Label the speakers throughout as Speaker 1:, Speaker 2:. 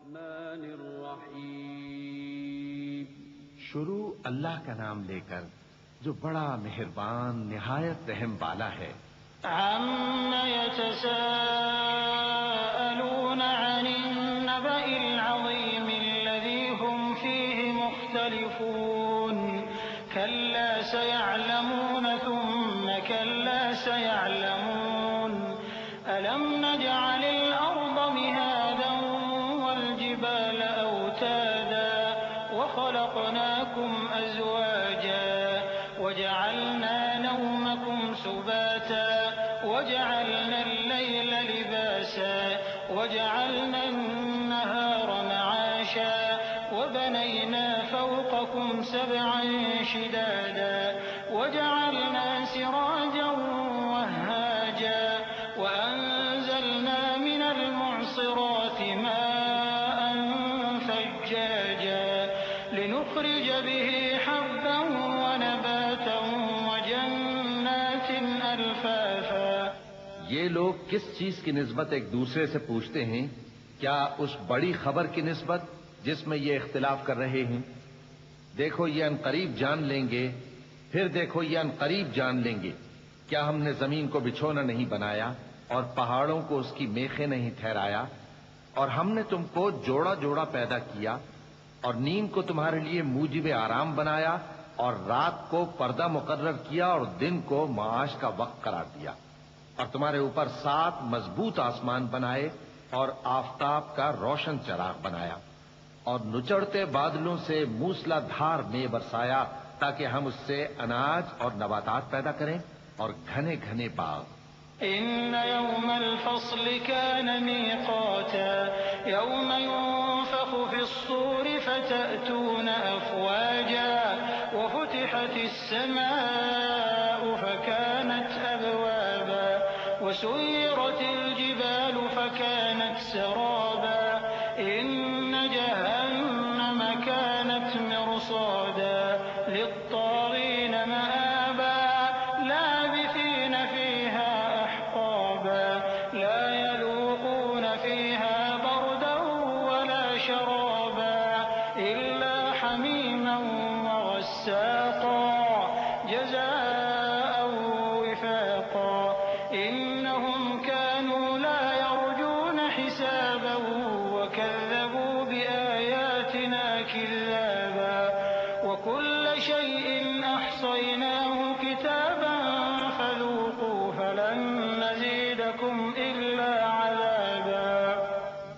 Speaker 1: الرحمن الرحیم.
Speaker 2: شروع اللہ کا نام لے کر جو بڑا مہربان نہایت رحم والا ہے.
Speaker 3: عَمَّ يَتَسَاءَلُونَ عَنِ النَّبَإِ الْعَظِيمِ الَّذِي هُمْ فِيهِ مُخْتَلِفُونَ كَلَّا سَيَعْلَمُونَ ثُمَّ كَلَّا سَيَعْلَمُونَ أَلَمْ نَجْعَلِ الْأَرْضَ مِهَادًا وَالْجِبَالَ أَوْتَادًا وَخَلَقْنَاكُمْ أَزْوَاجًا وَجَعَلْنَا نَوْمَكُمْ سُبَاتًا وَجَعَلْنَا اللَّيْلَ لِبَاسًا وَجَعَلْنَا النَّهَارَ مَعَاشًا وَبَنَيْنَا فَوْقَكُمْ سَبْعًا شِدَادًا وَجَعَلْنَا سِرَاجًا وَهَّاجًا وَأَنزَلْنَا مِنَ الْمُعْصِرَاتِ مَاءً ثَجَّاجًا لِنُخْرِجَ بِهِ حَبًّا وَنَبَاتًا وَجَنَّاتٍ أَلْفَافًا.
Speaker 2: یہ لوگ کس چیز کی نسبت ایک دوسرے سے پوچھتے ہیں؟ کیا اس بڑی خبر کی نسبت جس میں یہ اختلاف کر رہے ہیں؟ دیکھو یہ عنقریب جان لیں گے، پھر دیکھو یہ عنقریب جان لیں گے. کیا ہم نے زمین کو بچھونا نہیں بنایا اور پہاڑوں کو اس کی میخیں نہیں ٹھہرایا؟ اور ہم نے تم کو جوڑا جوڑا پیدا کیا اور نیند کو تمہارے لیے موجب آرام بنایا اور رات کو پردہ مقرر کیا اور دن کو معاش کا وقت قرار دیا، اور تمہارے اوپر 7 مضبوط آسمان بنائے اور آفتاب کا روشن چراغ بنایا، اور نچڑتے بادلوں سے موسلا دھار میں برسایا تاکہ ہم اس سے اناج اور نباتات پیدا کریں اور گھنے گھنے باغ.
Speaker 3: إن يوم الفصل كان ميقاتا يوم ينفخ في الصور فتأتون أفواجا وفتحت السماء فكانت أبوابا وسيرت الجبال فكانت سرابا إن جهنم كانت مرصادا للطاغين مآبا لابثين فيها أحقابا لا يذوقون فيها بردا ولا شرابا إلا حميما وغساقا جزاء وفاقا إنهم كانوا لا يرجون حسابا وكذبوا بآياتنا كذابا وكل شيء أحصيناه كتابا فذوقوا فلن نزيدكم إلا عذابا.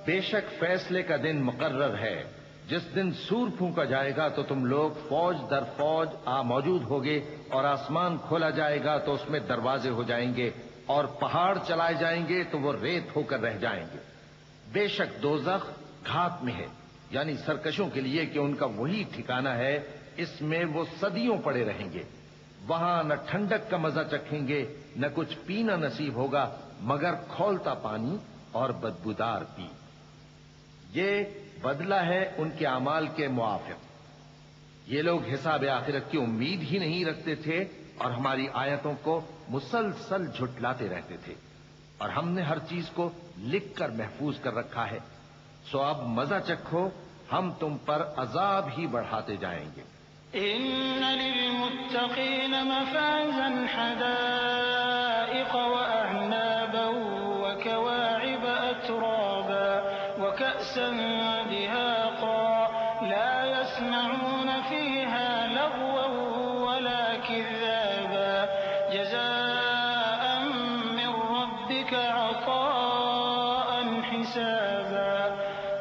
Speaker 2: بے شک فیصلے کا دن مقرر ہے. جس دن سور پھونکا جائے گا تو تم لوگ فوج در فوج موجود ہوگے، اور آسمان کھولا جائے گا تو اس میں دروازے ہو جائیں گے، اور پہاڑ چلائے جائیں گے تو وہ ریت ہو کر رہ جائیں گے. بے شک دوزخ گھات میں ہے، یعنی سرکشوں کے لیے کہ ان کا وہی ٹھکانہ ہے، اس میں وہ صدیوں پڑے رہیں گے. وہاں نہ ٹھنڈک کا مزہ چکھیں گے، نہ کچھ پینا نصیب ہوگا مگر کھولتا پانی اور بدبودار پی. یہ بدلہ ہے ان کے اعمال کے موافق. یہ لوگ حساب آخرت کی امید ہی نہیں رکھتے تھے اور ہماری آیتوں کو مسلسل جھٹلاتے رہتے تھے، اور ہم نے ہر چیز کو لکھ کر محفوظ کر رکھا ہے. سو اب مزہ چکھو، ہم تم پر عذاب ہی بڑھاتے جائیں گے.
Speaker 3: إن للمتقين مفازا حدائق وأعنابا وكواعب أترابا وكأسا دهاقا لا يسمعون فيها لغوا ولا كذابا جزاء من ربك عطاء حسابا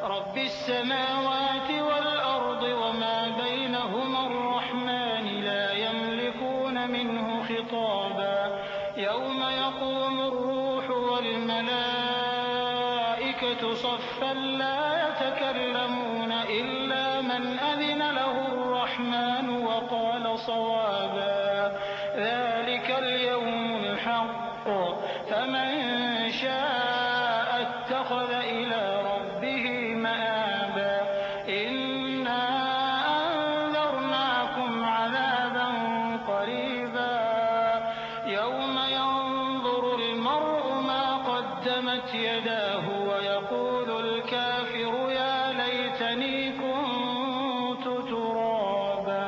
Speaker 3: رب السماوات والأرض وما بينهما الرحمن لا يملكون منه خطابا يوم يقوم الروح والملائكة صفا لا يتكلمون إلا من أذن له الرحمن وقال صوابا ذلك اليوم الحق فمن شاء اتخذ إلى ربه مآبا إنا أنذرناكم عذابا قريبا يوم ينظر المرء ما قدمت يداه ويقول الكافر يا ليتني كنت ترابا.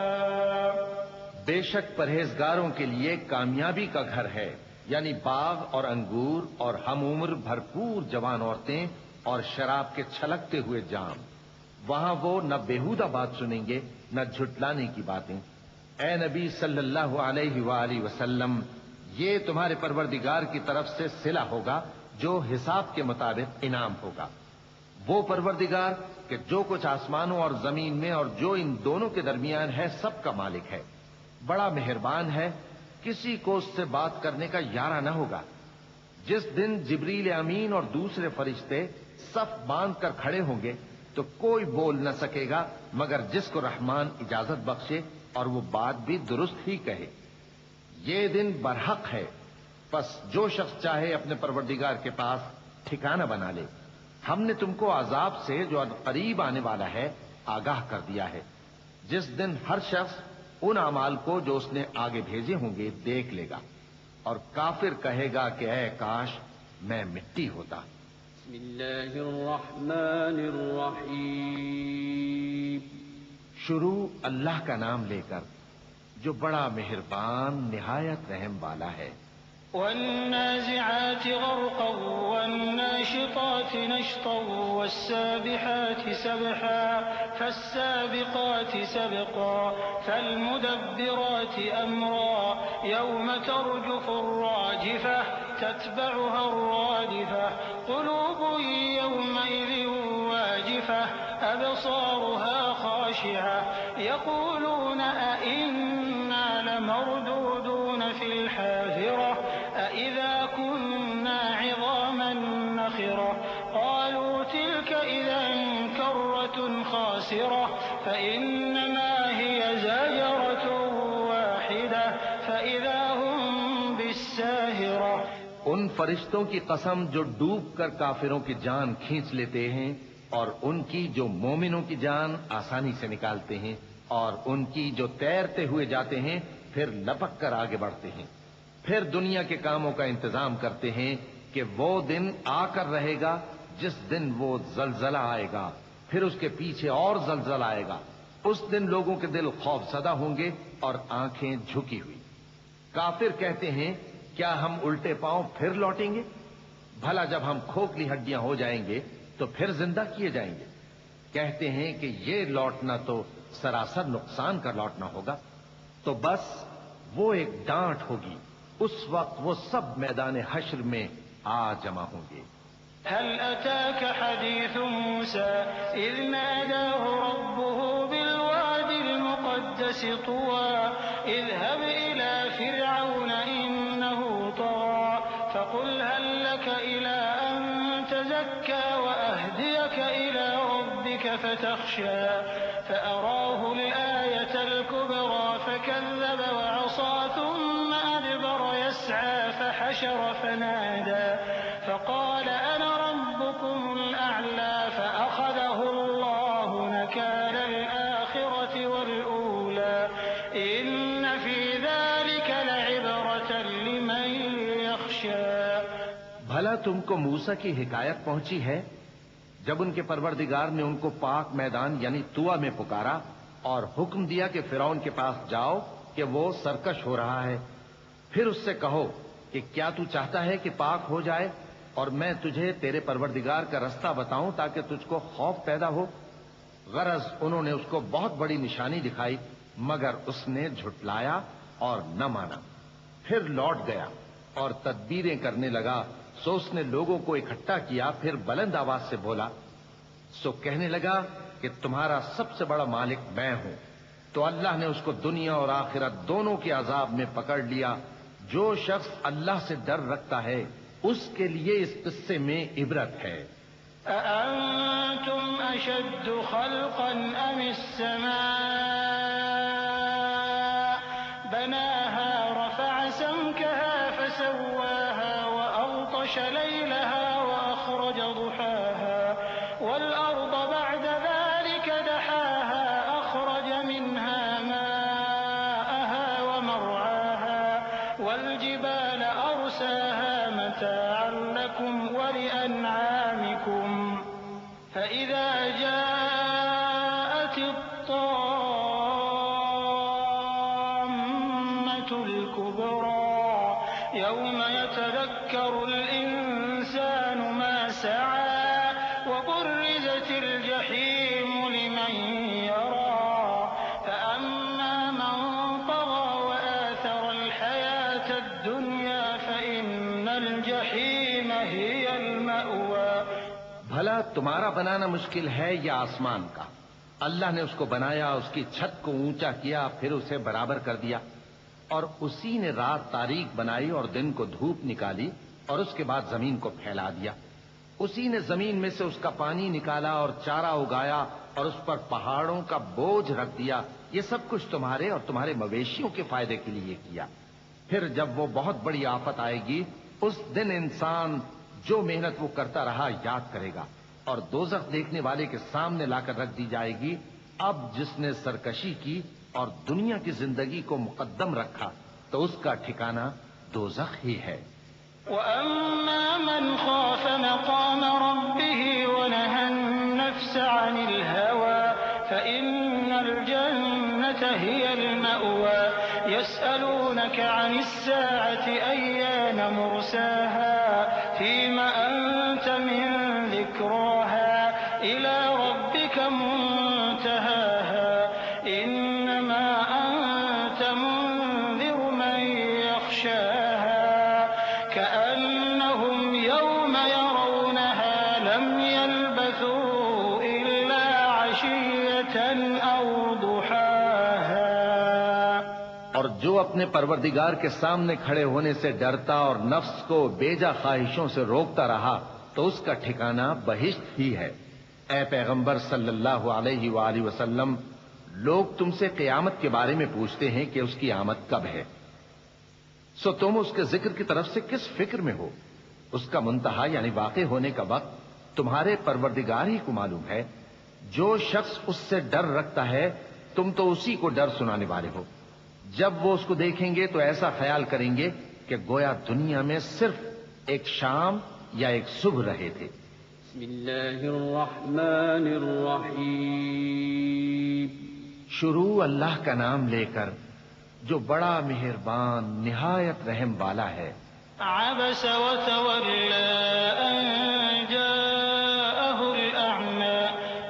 Speaker 2: بے شک پرہیزگاروں کے لیے کامیابی کا گھر ہے، یعنی باغ اور انگور اور ہم عمر بھرپور جوان عورتیں اور شراب کے چھلکتے ہوئے جام. وہاں وہ نہ بیہودہ بات سنیں گے نہ جھٹلانے کی باتیں. اے نبی صلی اللہ علیہ وآلہ وسلم، یہ تمہارے پروردگار کی طرف سے صلہ ہوگا جو حساب کے مطابق انعام ہوگا. وہ پروردگار کہ جو کچھ آسمانوں اور زمین میں اور جو ان دونوں کے درمیان ہے سب کا مالک ہے، بڑا مہربان ہے، کسی کو اس سے بات کرنے کا یارہ نہ ہوگا. جس دن جبریل امین اور دوسرے فرشتے صف باندھ کر کھڑے ہوں گے تو کوئی بول نہ سکے گا مگر جس کو رحمان اجازت بخشے اور وہ بات بھی درست ہی کہے. یہ دن برحق ہے، پس جو شخص چاہے اپنے پروردگار کے پاس ٹھکانہ بنا لے. ہم نے تم کو عذاب سے جو قریب آنے والا ہے آگاہ کر دیا ہے، جس دن ہر شخص ان اعمال کو جو اس نے آگے بھیجے ہوں گے دیکھ لے گا، اور کافر کہے گا کہ اے کاش میں مٹی ہوتا.
Speaker 1: بسم اللہ الرحمن الرحیم.
Speaker 2: شروع اللہ کا نام لے کر جو بڑا مہربان نہایت رحم والا ہے.
Speaker 3: والنازعات غرقا والناشطات نشطا والسابحات سبحا فالسابقات سبقا فالمدبرات أمرا يوم ترجف الراجفة تتبعها الرادفة قلوب يومئذ واجفة أبصارها خاشعة يقولون أئنا لمردودون في الحافرة أإذا كنا عظاما نخرة قالوا تلك إذا كرة خاسرة فإنما هي زجرة واحدة فإذا هم بالساهرة.
Speaker 2: ان فرشتوں کی قسم جو ڈوب کر کافروں کی جان کھینچ لیتے ہیں اور ان کی جو مومنوں کی جان آسانی سے نکالتے ہیں اور ان کی جو تیرتے ہوئے جاتے ہیں پھر لپک کر آگے بڑھتے ہیں. پھر دنیا کے کاموں کا انتظام کرتے ہیں کہ وہ دن آ کر رہے گا جس دن وہ زلزلہ آئے گا، پھر اس کے پیچھے اور زلزلہ آئے گا. اس دن لوگوں کے دل خوف زدہ ہوں گے اور آنکھیں جھکی ہوئی. کافر کہتے ہیں کیا ہم الٹے پاؤں پھر لوٹیں گے؟ بھلا جب ہم کھوکھلی ہڈیاں ہو جائیں گے تو پھر زندہ کیے جائیں گے. کہتے ہیں کہ یہ لوٹنا تو سراسر نقصان کا لوٹنا ہوگا. تو بس وہ ایک ڈانٹ ہوگی، اس وقت وہ سب میدان حشر میں آ جمع ہوں گے.
Speaker 3: هل أتاك حديث موسى إذ ناداه ربه بالواد المقدس طوى اذهب إلى فرعون إنه طغى فقل هل لك إلى أن تزكى وأهديك إلى ربك فتخشى فأراه الآية الكبرى فكذب وعصى ثم أدبر يسعى فحشر فنادى فقال أنا ربكم الأعلى فأخذه الله نكال الآخرة والأولى إن في ذلك لعبرة لمن يخشى.
Speaker 2: بھلا تم کو موسیٰ کی حکایت پہنچی ہے جب ان کے پروردگار نے ان کو پاک میدان یعنی طویٰ میں پکارا اور حکم دیا کہ فرعون کے پاس جاؤ کہ وہ سرکش ہو رہا ہے. پھر اس سے کہو کہ کیا تو چاہتا ہے کہ پاک ہو جائے اور میں تجھے تیرے پروردگار کا رستہ بتاؤں تاکہ تجھ کو خوف پیدا ہو. غرض انہوں نے اس کو بہت بڑی نشانی دکھائی مگر اس نے جھٹلایا اور نہ مانا. پھر لوٹ گیا اور تدبیریں کرنے لگا. سو اس نے لوگوں کو اکٹھا کیا، پھر بلند آواز سے بولا. سو کہنے لگا کہ تمہارا سب سے بڑا مالک میں ہوں. تو اللہ نے اس کو دنیا اور آخرت دونوں کے عذاب میں پکڑ لیا. جو شخص اللہ سے ڈر رکھتا ہے اس کے لیے اس قصے میں عبرت ہے.
Speaker 3: أأنتم أشد خلقا أم السماء بناها رفع سمكها فسواها وأغطش ليلها وأخرج ضحاها والأرض بعد ذلك دحاها أخرج منها ماءها ومرعاها والجبال أرساها متاعا لكم ولأنعامكم فإذا جاءت وبرزت الجحيم لمن يرى فأما من طغى وآثر الحياة الدنيا فإن الجحيم هي المأوى.
Speaker 2: بھلا تمہارا بنانا مشکل ہے یا آسمان کا؟ اللہ نے اس کو بنایا، اس کی چھت کو اونچا کیا، پھر اسے برابر کر دیا، اور اسی نے رات تاریک بنائی اور دن کو دھوپ نکالی، اور اس کے بعد زمین کو پھیلا دیا. اسی نے زمین میں سے اس کا پانی نکالا اور چارہ اگایا اور اس پر پہاڑوں کا بوجھ رکھ دیا. یہ سب کچھ تمہارے اور تمہارے مویشیوں کے فائدے کے لیے کیا. پھر جب وہ بہت بڑی آفت آئے گی، اس دن انسان جو محنت وہ کرتا رہا یاد کرے گا، اور دوزخ دیکھنے والے کے سامنے لا کر رکھ دی جائے گی. اب جس نے سرکشی کی اور دنیا کی زندگی کو مقدم رکھا تو اس کا ٹھکانہ دوزخ ہی ہے.
Speaker 3: وَأَمَّا مَنْ خَافَ مَقَامَ رَبِّهِ وَنَهَى النَّفْسَ عَنِ الْهَوَى فَإِنَّ الْجَنَّةَ هِيَ الْمَأْوَى. يَسْأَلُونَكَ عَنِ السَّاعَةِ أَيَّانَ مُرْسَاهَا فِيمَ أَنْتَ مِنْ ذِكْرَاهَا إِلَى رَبِّكَ مُنْتَهَاهَا إِنَّمَا أَنْتَ مُنْذِرُ مَنْ يَخْشَاهَا كأنهم يوم يرونها لم يلبثوا إلا عشية أو ضحاها.
Speaker 2: اور جو اپنے پروردگار کے سامنے کھڑے ہونے سے ڈرتا اور نفس کو بیجا خواہشوں سے روکتا رہا تو اس کا ٹھکانہ بہشت ہی ہے. اے پیغمبر صلی اللہ علیہ وآلہ وسلم، لوگ تم سے قیامت کے بارے میں پوچھتے ہیں کہ اس کی آمد کب ہے، سو تم اس کے ذکر کی طرف سے کس فکر میں ہو؟ اس کا منتہا یعنی واقع ہونے کا وقت تمہارے پروردگار ہی کو معلوم ہے. جو شخص اس سے ڈر رکھتا ہے تم تو اسی کو ڈر سنانے والے ہو. جب وہ اس کو دیکھیں گے تو ایسا خیال کریں گے کہ گویا دنیا میں صرف ایک شام یا ایک صبح رہے تھے.
Speaker 1: بسم اللہ الرحمن الرحیم.
Speaker 2: شروع اللہ کا نام لے کر جو بڑا مہربان نہایت رحم والا ہے.
Speaker 3: عبس وتولى أن جاءه الأعمى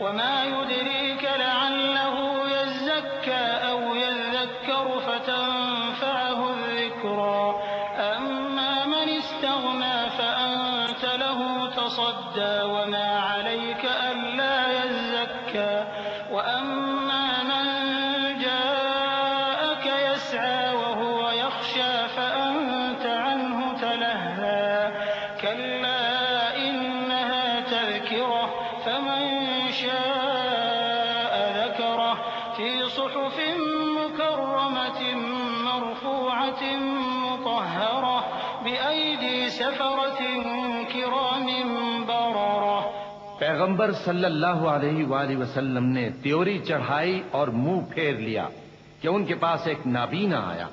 Speaker 3: وما يدريك لعله يزكى أو يذكر فتنفعه الذكرى أما من استغنى فأنت له تصدى وما عليك ألا يزكى وأما من جاءك يسعى وهو يخشى فأنت عنه تلهى كلا إنها تذكرة فمن شاء ذكره في صحف مكرمة مرفوعة مطهرة بأيدي سفرة كرام بررة.
Speaker 2: پیغمبر صلی اللہ علیہ وآلہ وسلم نے تیوری چڑھائی اور منہ پھیر لیا کہ ان کے پاس ایک نابینا آیا.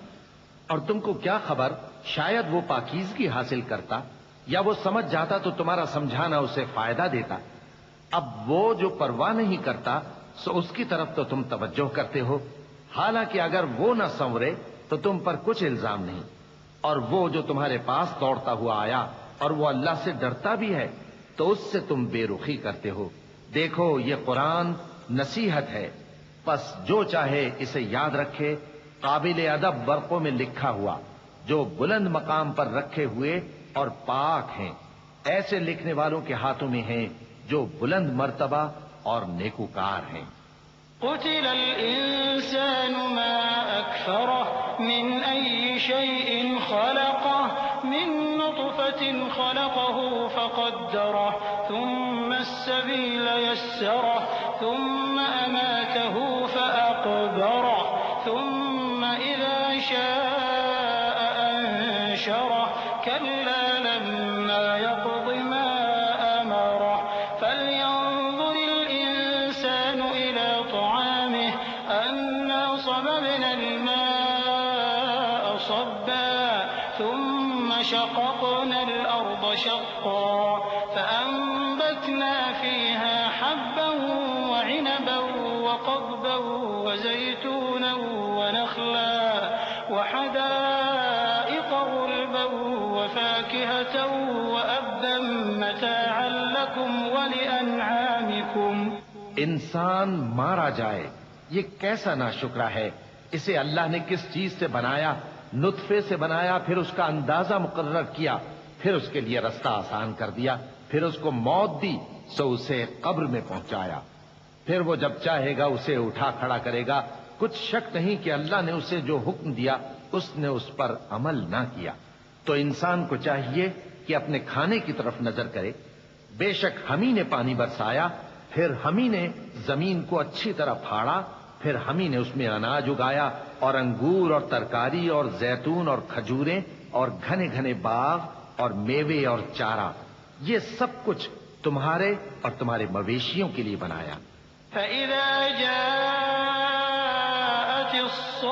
Speaker 2: اور تم کو کیا خبر، شاید وہ پاکیزگی حاصل کرتا یا وہ سمجھ جاتا تو تمہارا سمجھانا اسے فائدہ دیتا. اب وہ جو پرواہ نہیں کرتا سو اس کی طرف تو تم توجہ کرتے ہو، حالانکہ اگر وہ نہ سنورے تو تم پر کچھ الزام نہیں. اور وہ جو تمہارے پاس دوڑتا ہوا آیا اور وہ اللہ سے ڈرتا بھی ہے تو اس سے تم بے رخی کرتے ہو. دیکھو یہ قرآن نصیحت ہے، پس جو چاہے اسے یاد رکھے. قابل ادب ورقوں میں لکھا ہوا جو بلند مقام پر رکھے ہوئے اور پاک ہیں، ایسے لکھنے والوں کے ہاتھوں میں ہیں جو بلند مرتبہ اور نیکوکار ہیں.
Speaker 3: قتل الإنسان ما أكفره من أي شيء خلقه من نطفة خلقه فقدره ثم السبيل يسره ثم أماته فأقبره ثم إذا شاء أنشره كلا لما يقض ما أمره فلينظر الإنسان إلى طعامه أنا صببنا الماء صبا ثم شققنا الأرض شقا فأنبتنا فيها حبا وعنبا وقضبا وزيتونا ونخلا وحدائق غلبا وفاكهة وأبا متاعا لكم ولأنعامكم
Speaker 2: انسان مارا جائے، یہ کیسا ناشکرا ہے۔ اسے اللہ نے کس چیز سے بنایا؟ نطفے سے بنایا، پھر اس کا اندازہ مقرر کیا، پھر اس کے لیے رستہ آسان کر دیا، پھر اس کو موت دی سو اسے قبر میں پہنچایا، پھر وہ جب چاہے گا اسے اٹھا کھڑا کرے گا۔ کچھ شک نہیں کہ اللہ نے اسے جو حکم دیا اس نے اس پر عمل نہ کیا۔ تو انسان کو چاہیے کہ اپنے کھانے کی طرف نظر کرے۔ بے شک ہم ہی نے پانی برسایا، پھر ہم ہی نے زمین کو اچھی طرح پھاڑا، پھر ہم ہی نے اس میں اناج اگایا اور انگور اور ترکاری اور زیتون اور کھجوریں اور گھنے گھنے باغ اور میوے اور چارہ، یہ سب کچھ تمہارے اور تمہارے مویشیوں کے لیے بنایا۔
Speaker 3: فَإِذَا جَاءَتِ الصَّاخَّةُ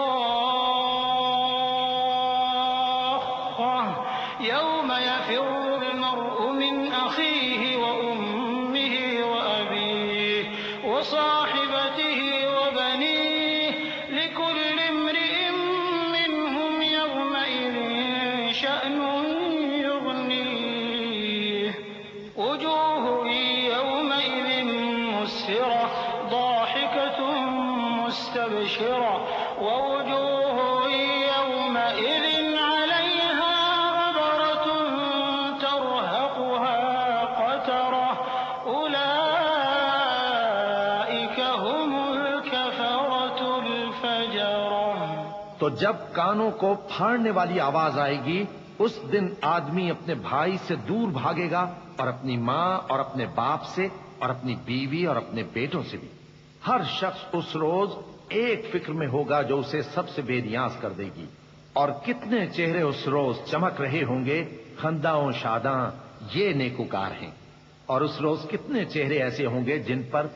Speaker 3: يَوْمَ يَفِرُّ الْمَرْءُ مِنْ أَخِيهِ وَأُمِّهِ وَأَبِيهِ وَصَاحِبَتِهِ وَبَنِيهِ لِكُلِّ امْرِئٍ مِّنْهُمْ يَوْمَئِذٍ شَأْنٌ يُغْنِيهِ وُجُوهٌ يَوْمَئِذٍ مُسْفِرَةٌ ضَاحِكَةٌ مُسْتَبْشِرَةٌ وَوُجُوهٌ يَوْمَئِذٍ عَلَيْهَا غَبَرَةٌ تَرْهَقُهَا قَتَرَةٌ أُولَئِكَ هُمُ الْكَفَرَةُ الْفَجَرَةُ۔
Speaker 2: تو جب کانوں کو پھاڑنے والی آواز آئے گی، اس دن آدمی اپنے بھائی سے دور بھاگے گا اور اپنی ماں اور اپنے باپ سے اور اپنی بیوی اور اپنے بیٹوں سے بھی۔ ہر شخص اس روز ایک فکر میں ہوگا جو اسے سب سے بے نیاز کر دے گی۔ اور کتنے چہرے اس روز چمک رہے ہوں گے، خنداں و شاداں، یہ نیکوکار ہیں۔ اور اس روز کتنے چہرے ایسے ہوں گے جن پر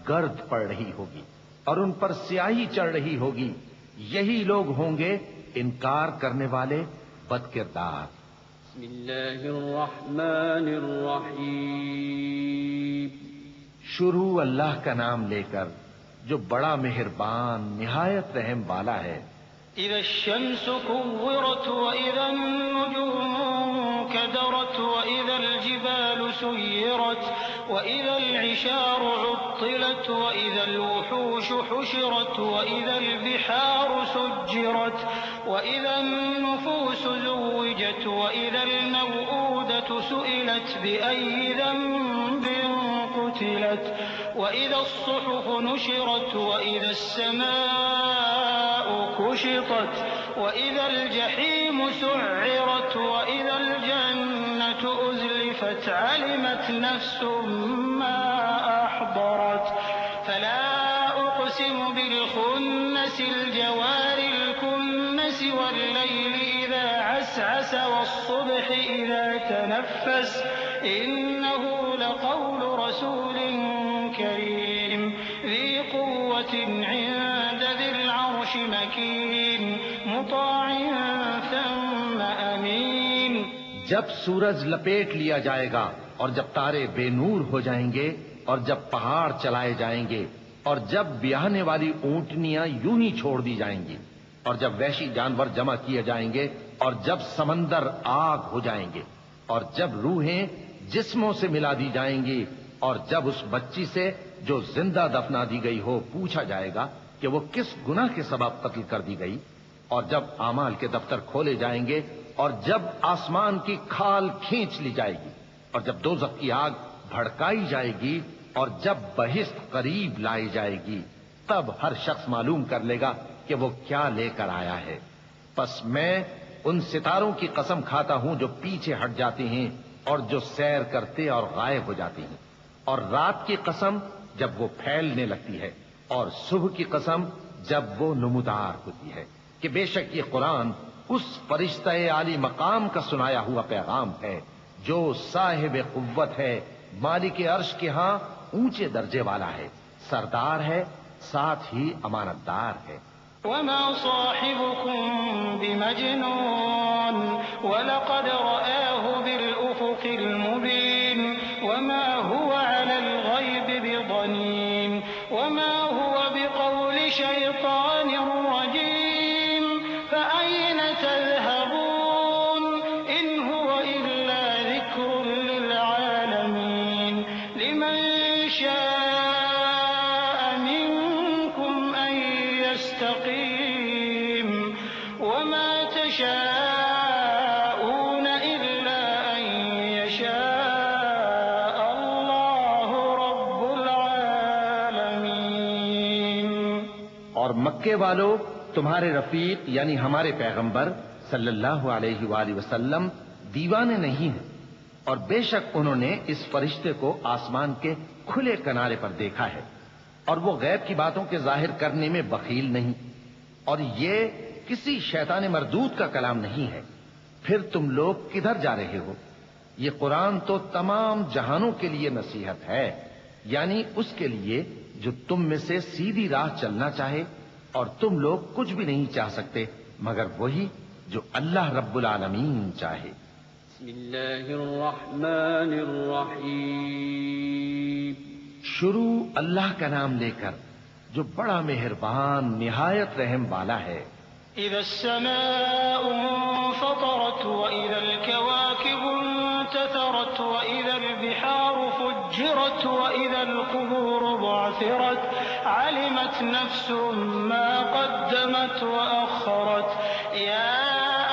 Speaker 2: گرد پڑ رہی ہوگی اور ان پر سیاہی چڑھ رہی ہوگی، یہی لوگ ہوں گے انکار کرنے والے بد کردار۔
Speaker 1: بسم اللہ الرحمن الرحیم۔
Speaker 2: شروع اللہ کا نام لے کر جو بڑا مہربان نہایت رحم والا ہے۔
Speaker 3: إِذَا الشَّمْسُ كُوِّرَتْ وَإِذَا النُّجُومُ انكَدَرَتْ وَإِذَا الْجِبَالُ سُيِّرَتْ وَإِذَا الْعِشَارُ عُطِّلَتْ وَإِذَا الْوُحُوشُ حُشِرَتْ وَإِذَا الْبِحَارُ سُجِّرَتْ وَإِذَا النُّفُوسُ زُوِّجَتْ وَإِذَا الْمَوْءُودَةُ سُئِلَتْ بِأَيِّ ذَنبٍ قُتِلَتْ وَإِذَا الصُّحُفُ نُشِرَتْ وَإِذَا السَّمَاءُ كُشِطَتْ وَإِذَا الْجَحِيمُ سُعِّرَتْ وَإِذَا الْجَنَّةُ أُزْلِفَتْ عَلِمَتْ نَفْسٌ مَّا أَحْضَرَتْ فَلَا أُقْسِمُ بِالْخُنَّسِ الْجَوَارِ الْكُنَّسِ وَاللَّيْلِ إِذَا عَسْعَسَ وَالصُّبْحِ إِذَا تَنَفَّسَ إِنَّهُ لَقَوْلُ رَسُولٍ كَرِيمٍ ذِي قُوَّةٍ عِندَ ذِي الْعَرْشِ مَكِينٍ مُّطَاعٍ ثَمَّ أَمِينٍ۔
Speaker 2: جب سورج لپیٹ لیا جائے گا اور جب تارے بے نور ہو جائیں گے اور جب پہاڑ چلائے جائیں گے اور جب بیاہنے والی اونٹنیاں یوں ہی چھوڑ دی جائیں گی اور جب وحشی جانور جمع کیے جائیں گے اور جب سمندر آگ ہو جائیں گے اور جب روحیں جسموں سے ملا دی جائیں گی اور جب اس بچی سے جو زندہ دفنا دی گئی ہو پوچھا جائے گا کہ وہ کس گناہ کے سبب قتل کر دی گئی، اور جب اعمال کے دفتر کھولے جائیں گے اور جب آسمان کی کھال کھینچ لی جائے گی اور جب دوزخ کی آگ بھڑکائی جائے گی اور جب بہشت قریب لائی جائے گی، تب ہر شخص معلوم کر لے گا کہ وہ کیا لے کر آیا ہے۔ پس میں ان ستاروں کی قسم کھاتا ہوں جو پیچھے ہٹ جاتے ہیں اور جو سیر کرتے اور غائب ہو جاتے ہیں، اور رات کی قسم جب وہ پھیلنے لگتی ہے، اور صبح کی قسم جب وہ نمودار ہوتی ہے، کہ بے شک یہ قرآن اس فرشتہ عالی مقام کا سنایا ہوا پیغام ہے جو صاحب قوت ہے، مالک عرش کے ہاں اونچے درجے والا ہے، سردار ہے، ساتھ ہی امانتدار ہے۔
Speaker 3: وما صاحبكم بمجنون ولقد رآه بالأفق المبين وما هو على الغيب بضنين وما هو بقول شيطان رجيم فأين تذهبون إن هو إلا ذكر للعالمين لمن شاء يستقيم وما تشاءون إلا أن يشاء الله رب العالمين۔
Speaker 2: اور مکے والو، تمہارے رفیق یعنی ہمارے پیغمبر صلی اللہ علیہ وآلہ وسلم دیوانے نہیں ہیں، اور بے شک انہوں نے اس فرشتے کو آسمان کے کھلے کنارے پر دیکھا ہے، اور وہ غیب کی باتوں کے ظاہر کرنے میں بخیل نہیں، اور یہ کسی شیطان مردود کا کلام نہیں ہے۔ پھر تم لوگ کدھر جا رہے ہو؟ یہ قرآن تو تمام جہانوں کے لیے نصیحت ہے، یعنی اس کے لیے جو تم میں سے سیدھی راہ چلنا چاہے، اور تم لوگ کچھ بھی نہیں چاہ سکتے مگر وہی جو اللہ رب العالمین چاہے۔
Speaker 1: بسم اللہ الرحمن الرحیم۔
Speaker 2: شروع اللہ کا نام لے کر جو بڑا مہربان نہایت رحم والا ہے۔
Speaker 3: إذا السماء انفطرت وإذا الكواكب انتثرت وإذا البحار فجرت وإذا القبور بعثرت علمت نفس ما قدمت وأخرت يا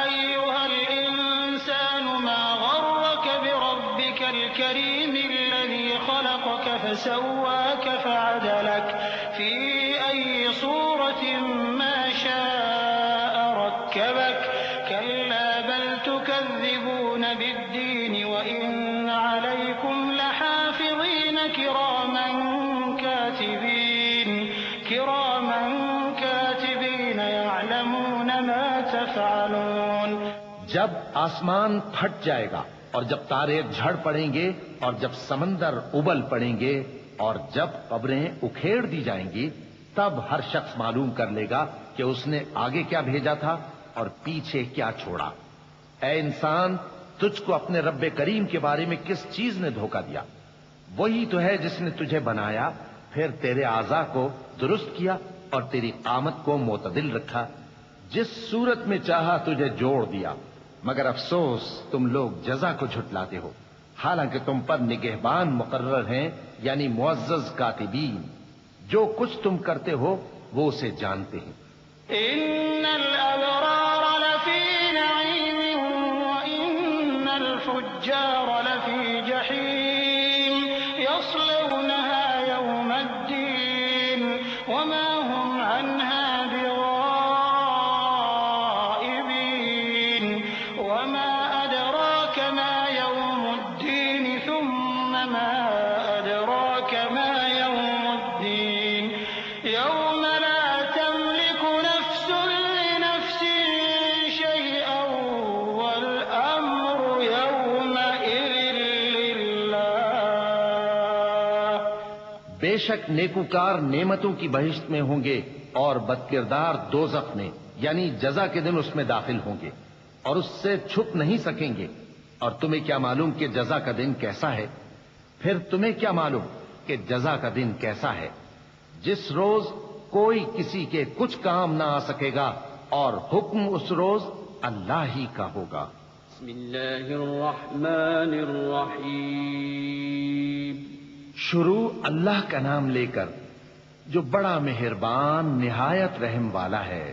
Speaker 3: أيها الإنسان ما غرك بربك الكريم الذي خلقك فسواك فعدلك في أي صورة ما شاء ركبك كلا بل تكذبون بالدين وإن عليكم لحافظين كراما كاتبين يعلمون ما تفعلون۔
Speaker 2: جب آسمان پھٹ جائے گا، اور جب تارے جھڑ پڑیں گے، اور جب سمندر ابل پڑیں گے، اور جب قبریں اکھیڑ دی جائیں گی، تب ہر شخص معلوم کر لے گا کہ اس نے آگے کیا بھیجا تھا اور پیچھے کیا چھوڑا۔ اے انسان، تجھ کو اپنے رب کریم کے بارے میں کس چیز نے دھوکہ دیا؟ وہی تو ہے جس نے تجھے بنایا، پھر تیرے اعضاء کو درست کیا اور تیری قامت کو معتدل رکھا، جس صورت میں چاہا تجھے جوڑ دیا، مگر افسوس تم لوگ جزا کو جھٹلاتے ہو، حالانکہ تم پر نگہبان مقرر ہیں، یعنی معزز کاتبین، جو کچھ تم کرتے ہو وہ اسے جانتے ہیں۔
Speaker 3: إن الأبرار لفي نعيم وإن الفجار لفي جحيم يصلونها يوم الدين وما هم عنها بغائبين وما أدراك ما يوم الدين ثم ما أدراك ما يوم الدين يوم لا تملك نفس لنفس شيئا والأمر يومئذ لله۔
Speaker 2: بے شک نیکوکار نعمتوں کی بہشت میں ہوں گے، اور بدکردار دوزخ میں، یعنی جزا کے دن اس میں داخل ہوں گے، اور اس سے چھپ نہیں سکیں گے۔ اور تمہیں کیا معلوم کہ جزا کا دن کیسا ہے؟ پھر تمہیں کیا معلوم کہ جزا کا دن کیسا ہے؟ جس روز کوئی کسی کے کچھ کام نہ آ سکے گا، اور حکم اس روز اللہ ہی کا ہوگا۔
Speaker 1: بسم اللہ الرحمن الرحیم۔
Speaker 2: شروع اللہ کا نام لے کر جو بڑا مہربان نہایت رحم والا ہے۔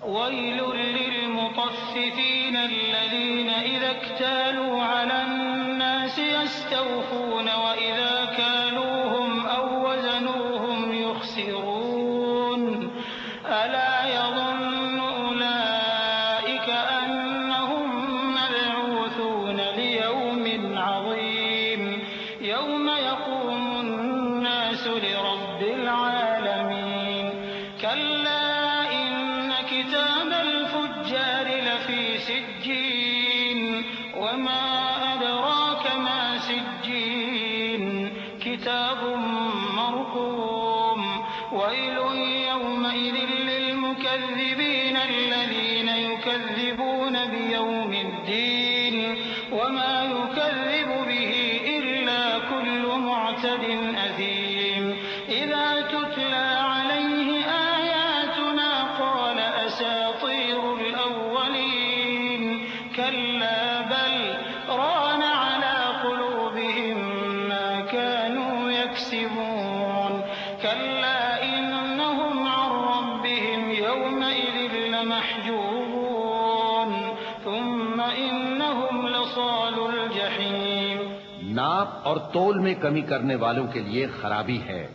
Speaker 3: ويل للمطففين الذين إذا اكتالوا على الناس يستوفون وإذا كالوهم أو وزنوهم يخسرون ألا يظن أولئك أنهم مبعوثون ليوم عظيم يوم يقوم الناس لرب العالمين كلا كتاب الفجار لفي سجين وما أدراك ما سجين كتاب مرقوم ويل يومئذ للمكذبين الذين يكذبون بيوم الدين وما يكذب به إلا كل معتد أثيم إذا تتلى عليه آياتنا قال أساطير الأولين كلا بل ران على قلوبهم ما كانوا يكسبون كلا إنهم عن ربهم
Speaker 2: ناپ اور تول میں کمی کرنے والوں کے لیے خرابی ہے،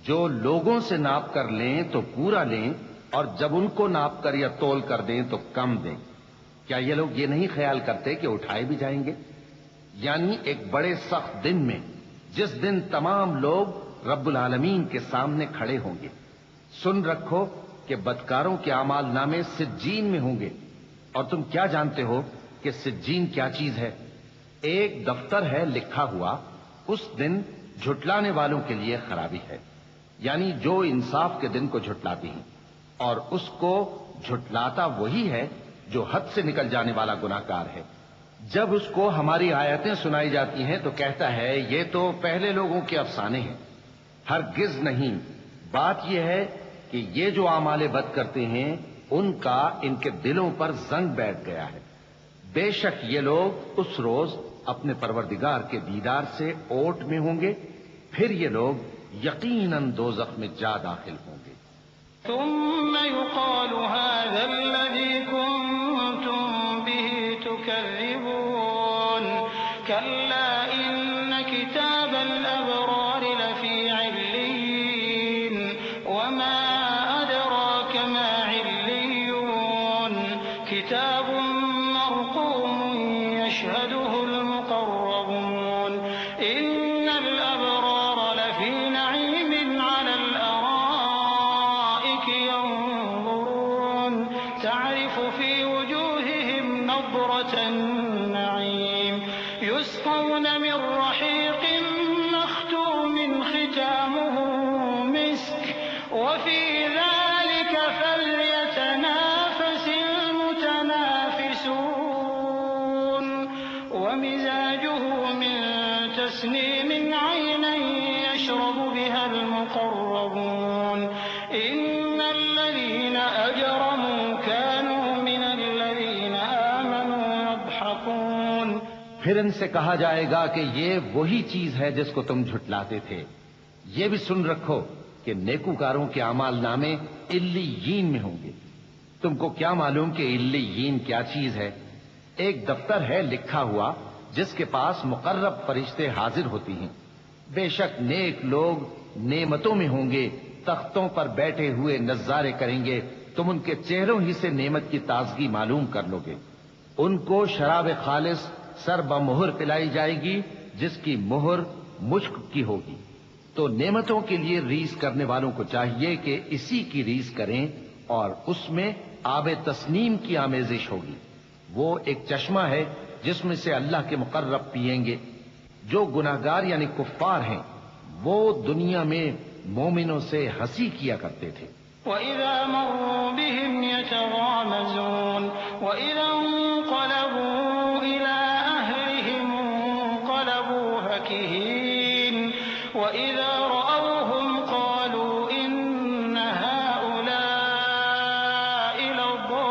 Speaker 2: جو لوگوں سے ناپ کر لیں تو پورا لیں، اور جب ان کو ناپ کر یا تول کر دیں تو کم دیں۔ کیا یہ لوگ یہ نہیں خیال کرتے کہ اٹھائے بھی جائیں گے؟ یعنی ایک بڑے سخت دن میں، جس دن تمام لوگ رب العالمین کے سامنے کھڑے ہوں گے۔ سن رکھو کہ بدکاروں کے اعمال نامے سجین میں ہوں گے، اور تم کیا جانتے ہو کہ سجین کیا چیز ہے؟ ایک دفتر ہے لکھا ہوا، اس دن جھٹلانے والوں کے لیے خرابی ہے، یعنی جو انصاف کے دن کو جھٹلاتی ہیں، اور اس کو جھٹلاتا وہی ہے جو حد سے نکل جانے والا گناہگار ہے۔ جب اس کو ہماری آیتیں سنائی جاتی ہیں تو کہتا ہے یہ تو پہلے لوگوں کے افسانے ہیں۔ ہرگز نہیں، بات یہ ہے کہ یہ جو اعمال بد کرتے ہیں ان کا ان کے دلوں پر زنگ بیٹھ گیا ہے۔ بے شک یہ لوگ اس روز اپنے پروردگار کے دیدار سے اوٹ میں ہوں گے، پھر یہ لوگ یقیناً دوزخ میں جا داخل ہوں گے۔
Speaker 3: ثم يقال هذا الذي كنتم به تكذبون كلا إن كتاب الأبرار لفي عليين وما أدراك ما عليون كتاب مرقوم يشهده المقربون إن الأبرار لفي نعيم على الأرائك ينظرون تعرف في وجوههم نضرة النعيم يسقون من رحيق مختوم ختامه مسك وفي ذلك فليتنافس المتنافسون ومزاجه من تسنيم عينا يشرب بها المقربون إن الذين أجرموا كانوا من الذين آمنوا يضحكون۔
Speaker 2: پھر ان سے کہا جائے گا کہ یہ وہی چیز ہے جس کو تم جھٹلاتے تھے۔ یہ بھی سن رکھو کہ نیکوکاروں کے اعمال نامے علیین میں ہوں گے۔ تم کو کیا معلوم کہ علیین کیا چیز ہے؟ ایک دفتر ہے لکھا ہوا جس کے پاس مقرب فرشتے حاضر ہوتی ہیں۔ بے شک نیک لوگ نعمتوں میں ہوں گے، تختوں پر بیٹھے ہوئے نظارے کریں گے، تم ان کے چہروں ہی سے نعمت کی تازگی معلوم کر لو گے۔ ان کو شراب خالص سر بمہر پلائی جائے گی جس کی مہر مشک کی ہوگی۔ تو نعمتوں کے لیے ریس کرنے والوں کو چاہیے کہ اسی کی ریس کریں، اور اس میں آب تسنیم کی آمیزش ہوگی۔ وہ ایک چشمہ ہے جس میں سے اللہ کے مقرب پیئیں گے۔ جو گناہگار یعنی کفار ہیں وہ دنیا میں مومنوں سے ہنسی کیا کرتے تھے۔
Speaker 3: وَإِذَا مَرُّوا بِهِمْ يَتَغَامَزُونَ وَإِذَا انقَلَبُوا إِلَىٰ أَهْلِهِمْ انقَلَبُوا فَكِهِينَ وَإِذَا رَأَوْهُمْ قَالُوا إِنَّ هَٰؤُلَاءِ لَضَالُّونَ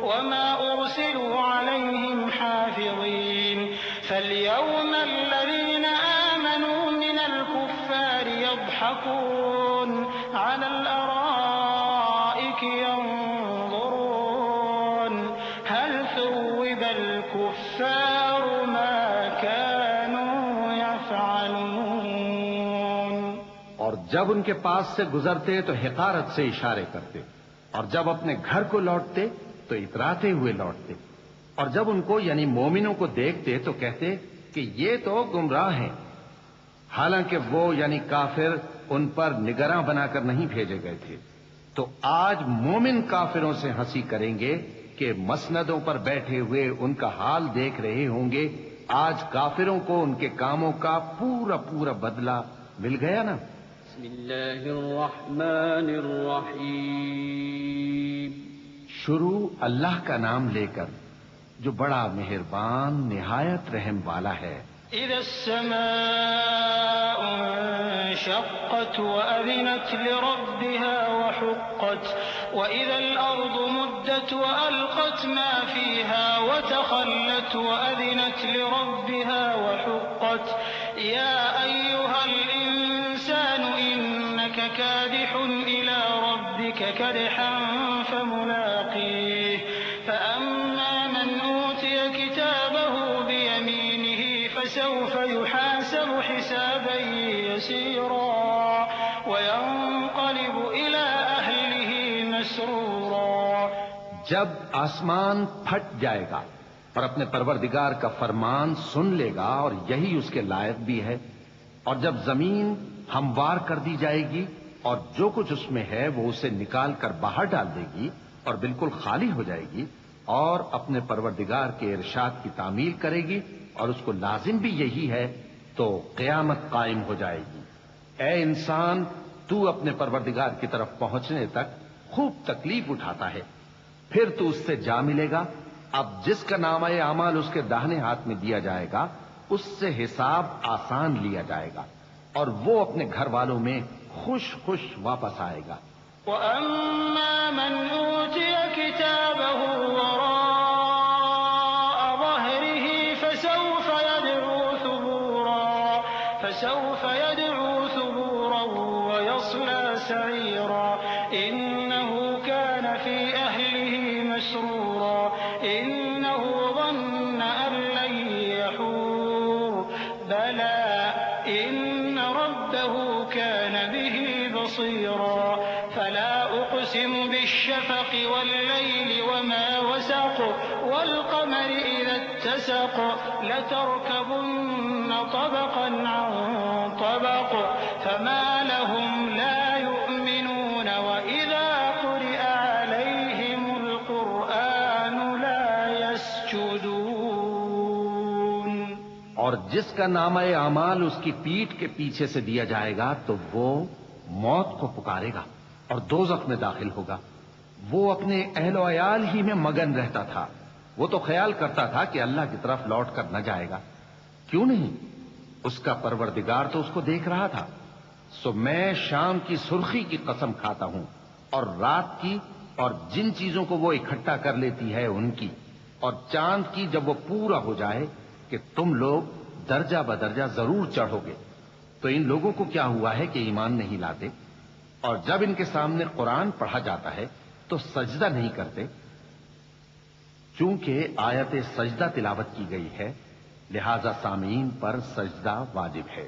Speaker 3: وَمَا أُرْسِلُوا عَلَيْهِمْ حَافِظِينَ فَالْيَوْمَ الَّذِينَ آمَنُوا مِنَ الْكُفَّارِ يَضْحَكُونَ عَلَى الْأَرَائِكِ يَنظُرُونَ هَلْ ثُوِّبَ الْكُفَّارُ مَا كَانُوا يَفْعَلُونَ۔
Speaker 2: اور جب ان کے پاس سے گزرتے تو حقارت سے اشارے کرتے، اور جب اپنے گھر کو لوٹتے تو اتراتے ہوئے لوٹتے، اور جب ان کو یعنی مومنوں کو دیکھتے تو کہتے کہ یہ تو گمراہ ہیں، حالانکہ وہ یعنی کافر ان پر نگراں بنا کر نہیں بھیجے گئے تھے۔ تو آج مومن کافروں سے ہنسی کریں گے کہ مسندوں پر بیٹھے ہوئے ان کا حال دیکھ رہے ہوں گے۔ آج کافروں کو ان کے کاموں کا پورا پورا بدلہ مل گیا نا۔
Speaker 1: بسم اللہ الرحمن الرحیم۔
Speaker 2: شروع اللہ کا نام لے کر جو بڑا مہربان نہایت رحم والا ہے۔
Speaker 3: إذا السماء انشقت وأذنت لربها وحقت وإذا الأرض مدت وألقت ما فيها وتخلت وأذنت لربها وحقت يا أيها الإنسان إنك كادح إلى ربك كدحا فملاقيه فأما من أوتي كتابه يحاسب حسابا يسيرا وينقلب إلى أهله مسرورا.
Speaker 2: جب آسمان پھٹ جائے گا اور اپنے پروردگار کا فرمان سن لے گا اور یہی اس کے لائق بھی ہے، اور جب زمین ہموار کر دی جائے گی اور جو کچھ اس میں ہے وہ اسے نکال کر باہر ڈال دے گی اور بالکل خالی ہو جائے گی اور اپنے پروردگار کے ارشاد کی تعمیل کرے گی اور اس کو لازم بھی یہی ہے، تو قیامت قائم ہو جائے گی. اے انسان، تو اپنے پروردگار کی طرف پہنچنے تک خوب تکلیف اٹھاتا ہے، پھر تو اس سے جا ملے گا. اب جس کا نامہ اعمال اس کے داہنے ہاتھ میں دیا جائے گا اس سے حساب آسان لیا جائے گا اور وہ اپنے گھر والوں میں خوش خوش واپس آئے گا.
Speaker 3: وَأَمَّا مَنْ أُوتِيَ كِتَابَهُ وَرَاءَ ظَهْرِهِ فَسَوْفَ يَدْعُو ثُبُورًا وَيَصْلَى سَعِيرًا. إِنَّهُ كَانَ فِي أَهْلِهِ مَسْرُورًا. إِنَّهُ ظَنَّ أَن لَّن يَحُورَ. بَلَىٰ إِنَّ رَبَّهُ كَانَ بِهِ بَصِيرًا. فَلَا أُقْسِمُ بِالشَّفَقِ وَاللَّيْلِ وَمَا وَسَقَ وَالْقَمَرِ إِذَا اتَّسَقَ. لَتَرْكَبُنَّ طَبَقًا عَن طَبَقٍ فَمَا لَهُمْ لَا يُؤْمِنُونَ وَإِذَا قُرِئَ عَلَيْهِمُ الْقُرْآنُ لَا يَسْجُدُونَ.
Speaker 2: اور جس کا نامہ اعمال اس کی پیٹھ کے پیچھے سے دیا جائے گا تو وہ موت کو پکارے گا اور دوزخ میں داخل ہوگا. وہ اپنے اہل و عیال ہی میں مگن رہتا تھا. وہ تو خیال کرتا تھا کہ اللہ کی طرف لوٹ کر نہ جائے گا. کیوں نہیں؟ اس کا پروردگار تو اس کو دیکھ رہا تھا. سو میں شام کی سرخی کی قسم کھاتا ہوں اور رات کی اور جن چیزوں کو وہ اکٹھا کر لیتی ہے ان کی، اور چاند کی جب وہ پورا ہو جائے کہ تم لوگ درجہ بدرجہ ضرور چڑھو گے. تو ان لوگوں کو کیا ہوا ہے کہ ایمان نہیں لاتے، اور جب ان کے سامنے قرآن پڑھا جاتا ہے تو سجدہ نہیں کرتے. چونکہ آیت سجدہ تلاوت کی گئی ہے لہذا سامعین پر سجدہ واجب ہے.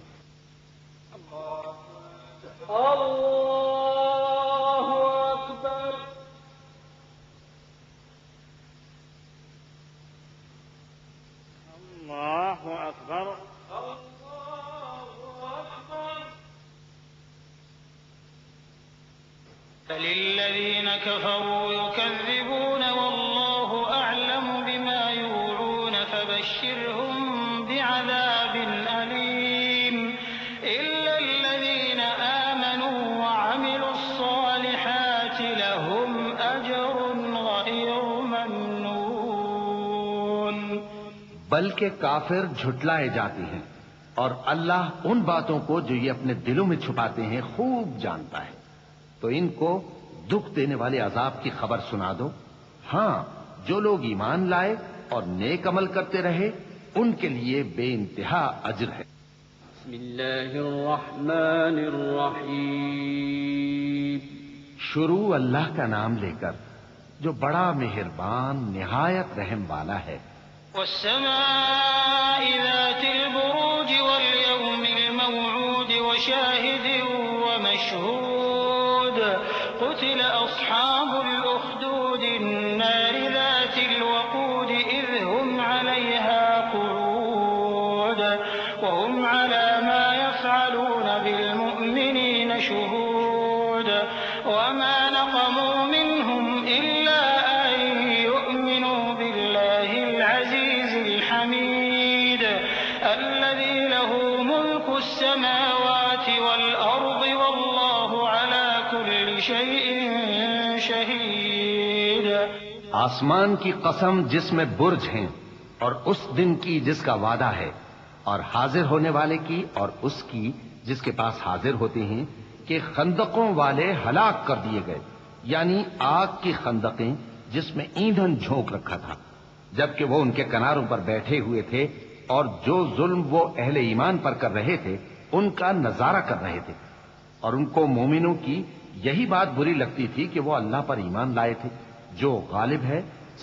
Speaker 1: اللہ اکبر.
Speaker 3: اللہ اکبر. فللذين كفروا يكذبون والله أعلم بما يوعون فبشرهم بعذاب أليم إلا الذين آمنوا وعملوا الصالحات لهم أجر غير ممنون.
Speaker 2: بلکہ کافر جھٹلائے جاتے ہیں اور اللہ ان باتوں کو جو یہ اپنے دلوں میں چھپاتے ہیں خوب جانتا ہے. تو ان کو دکھ دینے والے عذاب کی خبر سنا دو. ہاں، جو لوگ ایمان لائے اور نیک عمل کرتے رہے ان کے لیے بے انتہا اجر ہے.
Speaker 1: بسم اللہ الرحمن الرحیم.
Speaker 2: شروع اللہ کا نام لے کر جو بڑا مہربان نہایت رحم والا ہے.
Speaker 3: والسماء ذات البروج واليوم الموعود وشاهد ومشهود. قتل أصحاب الأخدود النار ذات الوقود إذ هم عليها قعود وهم على ما يفعلون بالمؤمنين شهود. وما نقموا منهم إلا أن يؤمنوا بالله العزيز الحميد الذي له ملك السماوات والأرض والله على كل شيء شهيد.
Speaker 2: آسمان کی قسم جس میں برج ہیں اور اس دن کی جس کا وعدہ ہے، اور حاضر ہونے والے کی اور اس کی جس کے پاس حاضر ہوتے ہیں کہ خندقوں والے ہلاک کر دیے گئے، یعنی آگ کی خندقیں جس میں ایندھن جھونک رکھا تھا، جبکہ وہ ان کے کناروں پر بیٹھے ہوئے تھے اور جو ظلم وہ اہل ایمان پر کر رہے تھے ان کا نظارہ کر رہے تھے. اور ان کو مومنوں کی یہی بات بری لگتی تھی کہ وہ اللہ پر ایمان لائے تھے جو غالب ہے،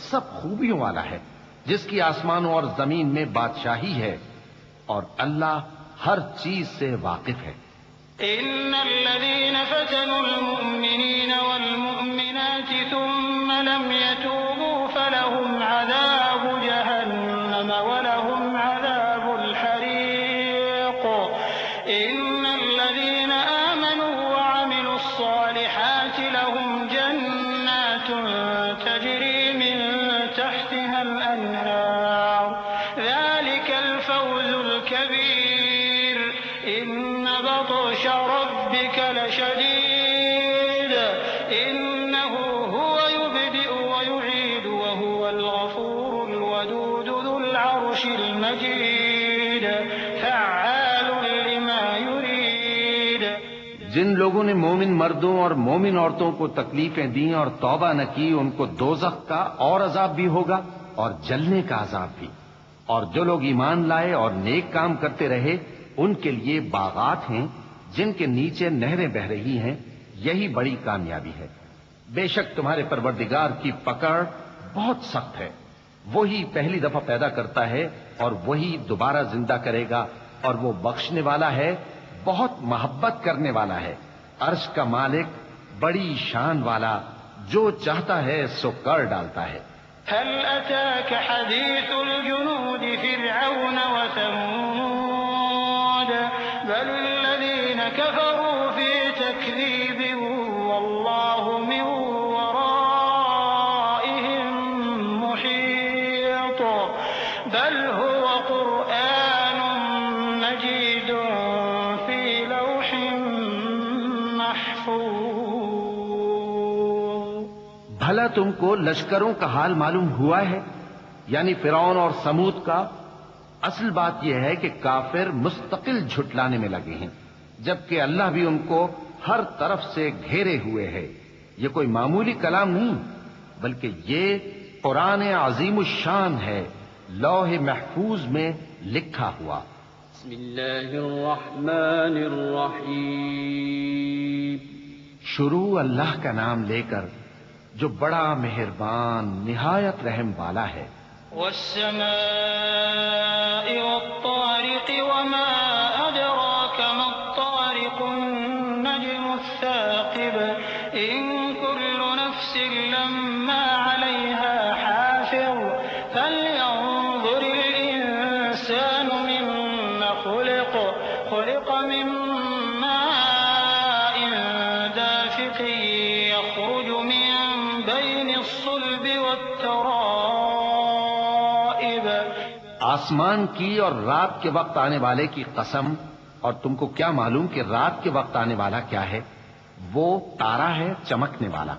Speaker 2: سب خوبیوں والا ہے، جس کی آسمانوں اور زمین میں بادشاہی ہے. اور اللہ ہر چیز سے واقف ہے۔
Speaker 3: إن الذين فتنوا المؤمنين والمؤمنات ثم لم يتوبوا فلهم عذاب جهنم ولهم عذاب الحريق إن الذين آمنوا وعملوا الصالحات لهم جنات تجري من تحتها الأنهار ذلك الفوز الكبير إن بطش ربك لشديد إنه هو يبدئ ويعيد وهو الغفور الودود ذو العرش المجيد فعال لما يريد۔
Speaker 2: جن لوگوں نے مومن مردوں اور مومن عورتوں کو تکلیفیں دیں اور توبہ نہ کی ان کو دوزخ کا اور عذاب بھی ہوگا اور جلنے کا عذاب بھی، اور جو لوگ ایمان لائے اور نیک کام کرتے رہے ان کے لیے باغات ہیں جن کے نیچے نہریں بہ رہی ہیں، یہی بڑی کامیابی ہے۔ بے شک تمہارے پروردگار کی پکڑ بہت سخت ہے، وہی پہلی دفعہ پیدا کرتا ہے اور وہی دوبارہ زندہ کرے گا، اور وہ بخشنے والا ہے، بہت محبت کرنے والا ہے، عرش کا مالک، بڑی شان والا، جو چاہتا ہے سو کر ڈالتا ہے۔
Speaker 3: هل أتاك حديث الجنود فرعون وثمود بل الذين كفروا في تكذيب والله من ورائهم محيط بل هو قرآن مجيد في لوح محفوظ۔
Speaker 2: بھلا تم کو لشکروں کا حال معلوم ہوا ہے، یعنی فرعون اور سمود کا؟ اصل بات یہ ہے کہ کافر مستقل جھٹلانے میں لگے ہیں، جبکہ اللہ بھی ان کو ہر طرف سے گھیرے ہوئے ہے۔ یہ کوئی معمولی کلام نہیں بلکہ یہ قرآن عظیم الشان ہے، لوح محفوظ میں لکھا ہوا۔
Speaker 1: بسم اللہ الرحمن الرحیم۔
Speaker 2: شروع اللہ کا نام لے کر جو بڑا مہربان نہایت رحم والا ہے۔
Speaker 3: والسماء والطارق وما أدراك ما الطارق النجم الثاقب إن كل نفس لما عليها حافظ فلينظر الإنسان مما خلق من ماء دافق يخرج من بين الصلب والترائب۔
Speaker 2: آسمان کی اور رات کے وقت آنے والے کی قسم، اور تم کو کیا معلوم کہ رات کے وقت آنے والا کیا ہے؟ وہ تارا ہے چمکنے والا،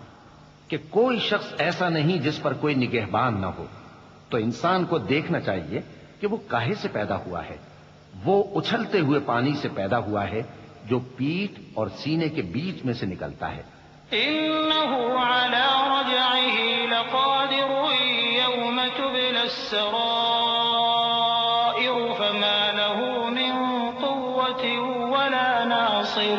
Speaker 2: کہ کوئی شخص ایسا نہیں جس پر کوئی نگہبان نہ ہو۔ تو انسان کو دیکھنا چاہیے کہ وہ کاہے سے پیدا ہوا ہے۔ وہ اچھلتے ہوئے پانی سے پیدا ہوا ہے جو پیٹھ اور سینے کے بیچ میں سے نکلتا ہے۔
Speaker 3: إنه على رجعه لقادر يوم تبلى السرائر فما له من قوة ولا ناصر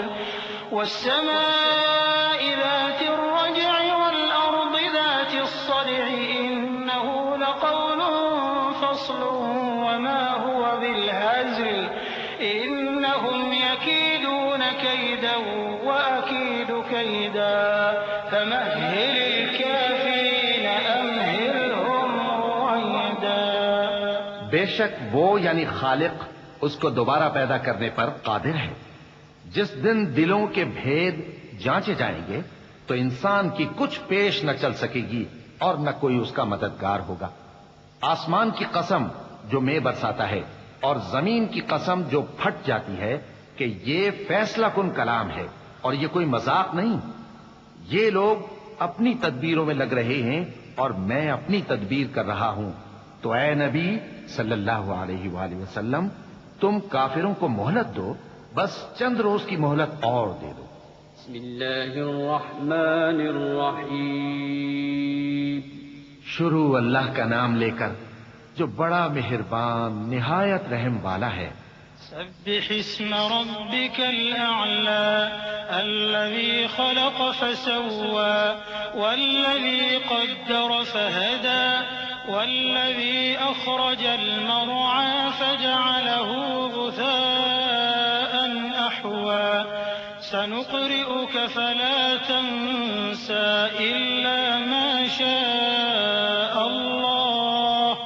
Speaker 3: والسماء ذات الرجع والأرض ذات الصدع إنه لقول فصل وما هو بالهزل إنهم يكيدون كيدا وأكيد كيدا فمهل الكافرين أمهلهم رويدا۔
Speaker 2: بے شک وہ یعنی خالق اس کو دوبارہ پیدا کرنے پر قادر ہے۔ جس دن دلوں کے بھید جانچے جائیں گے تو انسان کی کچھ پیش نہ چل سکے گی اور نہ کوئی اس کا مددگار ہوگا۔ آسمان کی قسم جو مے برساتا ہے اور زمین کی قسم جو پھٹ جاتی ہے کہ یہ فیصلہ کن کلام ہے اور یہ کوئی مذاق نہیں۔ یہ لوگ اپنی تدبیروں میں لگ رہے ہیں اور میں اپنی تدبیر کر رہا ہوں۔ تو اے نبی صلی اللہ علیہ وآلہ وسلم تم کافروں کو مہلت دو، بس چند روز کی مہلت اور دے دو۔
Speaker 1: بسم اللہ الرحمن الرحیم۔
Speaker 2: شروع اللہ کا نام لے کر جو بڑا مہربان نہایت رحم والا ہے۔
Speaker 3: سبح اسم ربك الأعلى الذي خلق فسوى والذي قدر فهدى والذي أخرج المرعى فجعله غثاء أحوى سنقرئك فلا تنسى إلا ما شاء الله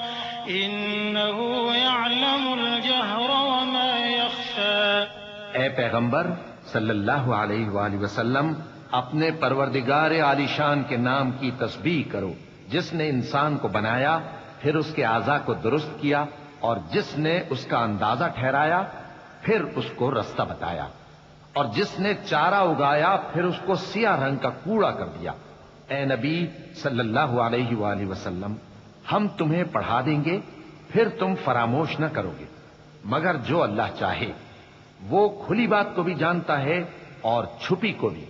Speaker 3: إنه يعلم الجهر وما يخفى۔
Speaker 2: اے پیغمبر صلی اللہ علیہ وآلہ وسلم، اپنے پروردگار عالی شان کے نام کی تسبیح کرو، جس نے انسان کو بنایا، پھر اس کے اعضاء کو درست کیا، اور جس نے اس کا اندازہ ٹھہرایا، پھر اس کو رستہ بتایا، اور جس نے چارہ اگایا، پھر اس کو سیاہ رنگ کا کوڑا کر دیا۔ اے نبی صلی اللہ علیہ وآلہ وسلم، ہم تمہیں پڑھا دیں گے، پھر تم فراموش نہ کرو گے، مگر جو اللہ چاہے۔ وہ کھلی بات کو بھی جانتا ہے اور چھپی کو بھی۔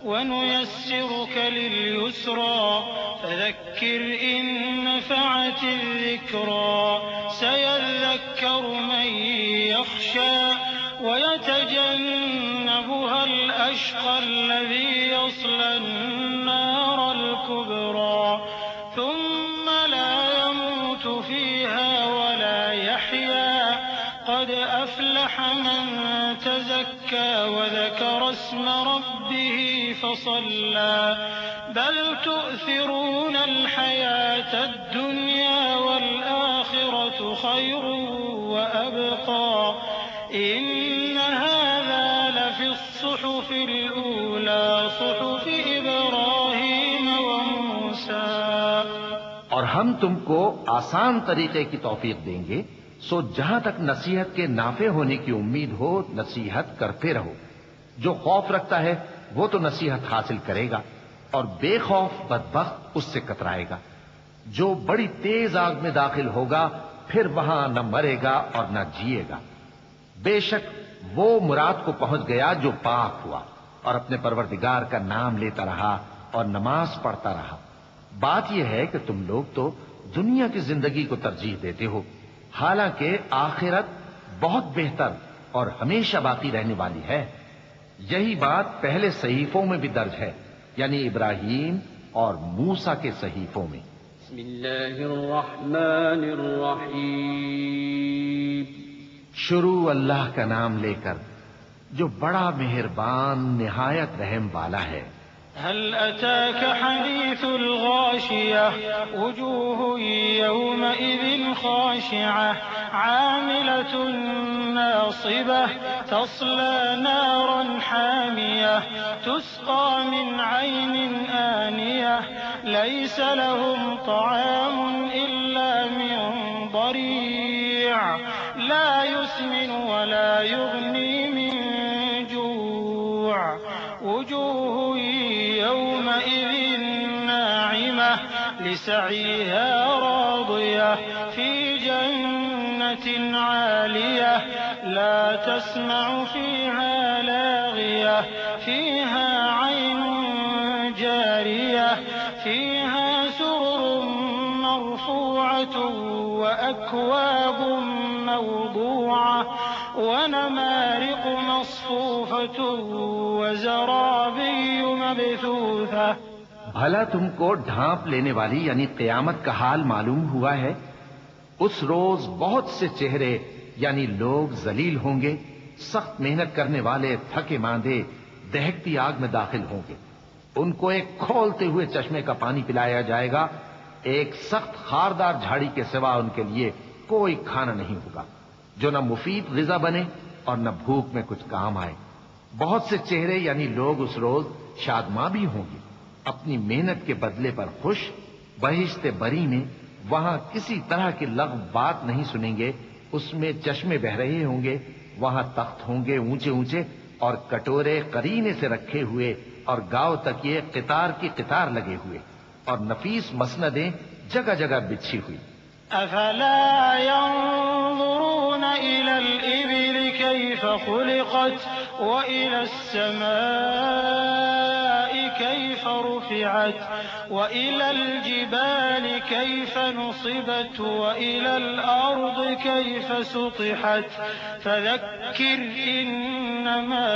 Speaker 3: وَنُيَسِّرُكَ لِلْيُسْرَىٰ فَذَكِّرْ إِن نَّفَعَتِ الذِّكْرَىٰ سَيَذَّكَّرُ مَن يَخْشَىٰ وَيَتَجَنَّبُهَا الْأَشْقَى الَّذِي يَصْلَى النَّارَ الْكُبْرَىٰ ثُمَّ لَا يَمُوتُ فِيهَا وَلَا يَحْيَىٰ قَدْ أَفْلَحَ مَن تَزَكَّىٰ وَذَكَرَ اسْمَ رَبِّهِ فَصَلَّىٰ بَلْ تُؤْثِرُونَ الْحَيَاةَ الدُّنْيَا وَالْآخِرَةُ خَيْرٌ وَأَبْقَىٰ إِنَّ هَٰذَا لَفِي الصُّحُفِ الْأُولَىٰ صُحُفِ إِبْرَاهِيمَ وَمُوسَىٰ۔
Speaker 2: اور ہم تم کو آسان طریقے کی توفیق دیں گے، سو جہاں تک نصیحت کے نافع ہونے کی امید ہو نصیحت کرتے رہو۔ جو خوف رکھتا ہے وہ تو نصیحت حاصل کرے گا، اور بے خوف بدبخت اس سے کترائے گا۔ جو بڑی تیز آگ میں داخل ہوگا پھر وہاں نہ مرے گا اور نہ جیے گا۔ بے شک وہ مراد کو پہنچ گیا جو پاک ہوا اور اپنے پروردگار کا نام لیتا رہا اور نماز پڑھتا رہا۔ بات یہ ہے کہ تم لوگ تو دنیا کی زندگی کو ترجیح دیتے ہو، حالانکہ آخرت بہت بہتر اور ہمیشہ باقی رہنے والی ہے۔ یہی بات پہلے صحیفوں میں بھی درج ہے، یعنی ابراہیم اور موسیٰ کے صحیفوں میں۔
Speaker 1: بسم اللہ الرحمن الرحیم۔
Speaker 2: شروع اللہ کا نام لے کر جو بڑا مہربان نہایت رحم والا ہے۔
Speaker 3: هل أتاك حديث الغاشية وجوه يومئذ خاشعة عاملة ناصبة تصلى نارا حامية تسقى من عين آنية ليس لهم طعام إلا من ضريع لا يسمن ولا يغني من جوع وجوه يومئذ ناعمة لسعيها راضية في جنة عالية لا تسمع فيها لاغية فيها عين جارية فيها سرر مرفوعة وأكواب موضوعة ونمارق مصفوفة وزرابي مبثوثة۔
Speaker 2: بھلا تم کو ڈھانپ لینے والی یعنی قیامت کا حال معلوم ہوا ہے؟ اس روز بہت سے چہرے یعنی لوگ ذلیل ہوں گے، سخت محنت کرنے والے تھکے ماندے دہکتی آگ میں داخل ہوں گے۔ ان کو ایک کھولتے ہوئے چشمے کا پانی پلایا جائے گا، ایک سخت خاردار جھاڑی کے سوا ان کے لیے کوئی کھانا نہیں ہوگا جو نہ مفید غذا بنے اور نہ بھوک میں کچھ کام آئے۔ بہت سے چہرے یعنی لوگ اس روز شادماں بھی ہوں گے، اپنی محنت کے بدلے پر خوش۔ بہشت بری میں وہاں کسی طرح کی لغو بات نہیں سنیں گے، اس میں چشمے بہ رہے ہوں گے، وہاں تخت ہوں گے اونچے اونچے اور کٹورے قرینے سے رکھے ہوئے اور گاؤں تک یہ قطار کی قطار لگے ہوئے اور نفیس مسندیں جگہ جگہ بچھی ہوئی۔
Speaker 3: افلا ينظرون الى الابل كيف خلقت والى السماء كيف رفعت والى الجبال كيف نصبت والى الارض كيف سطحت فذكر انما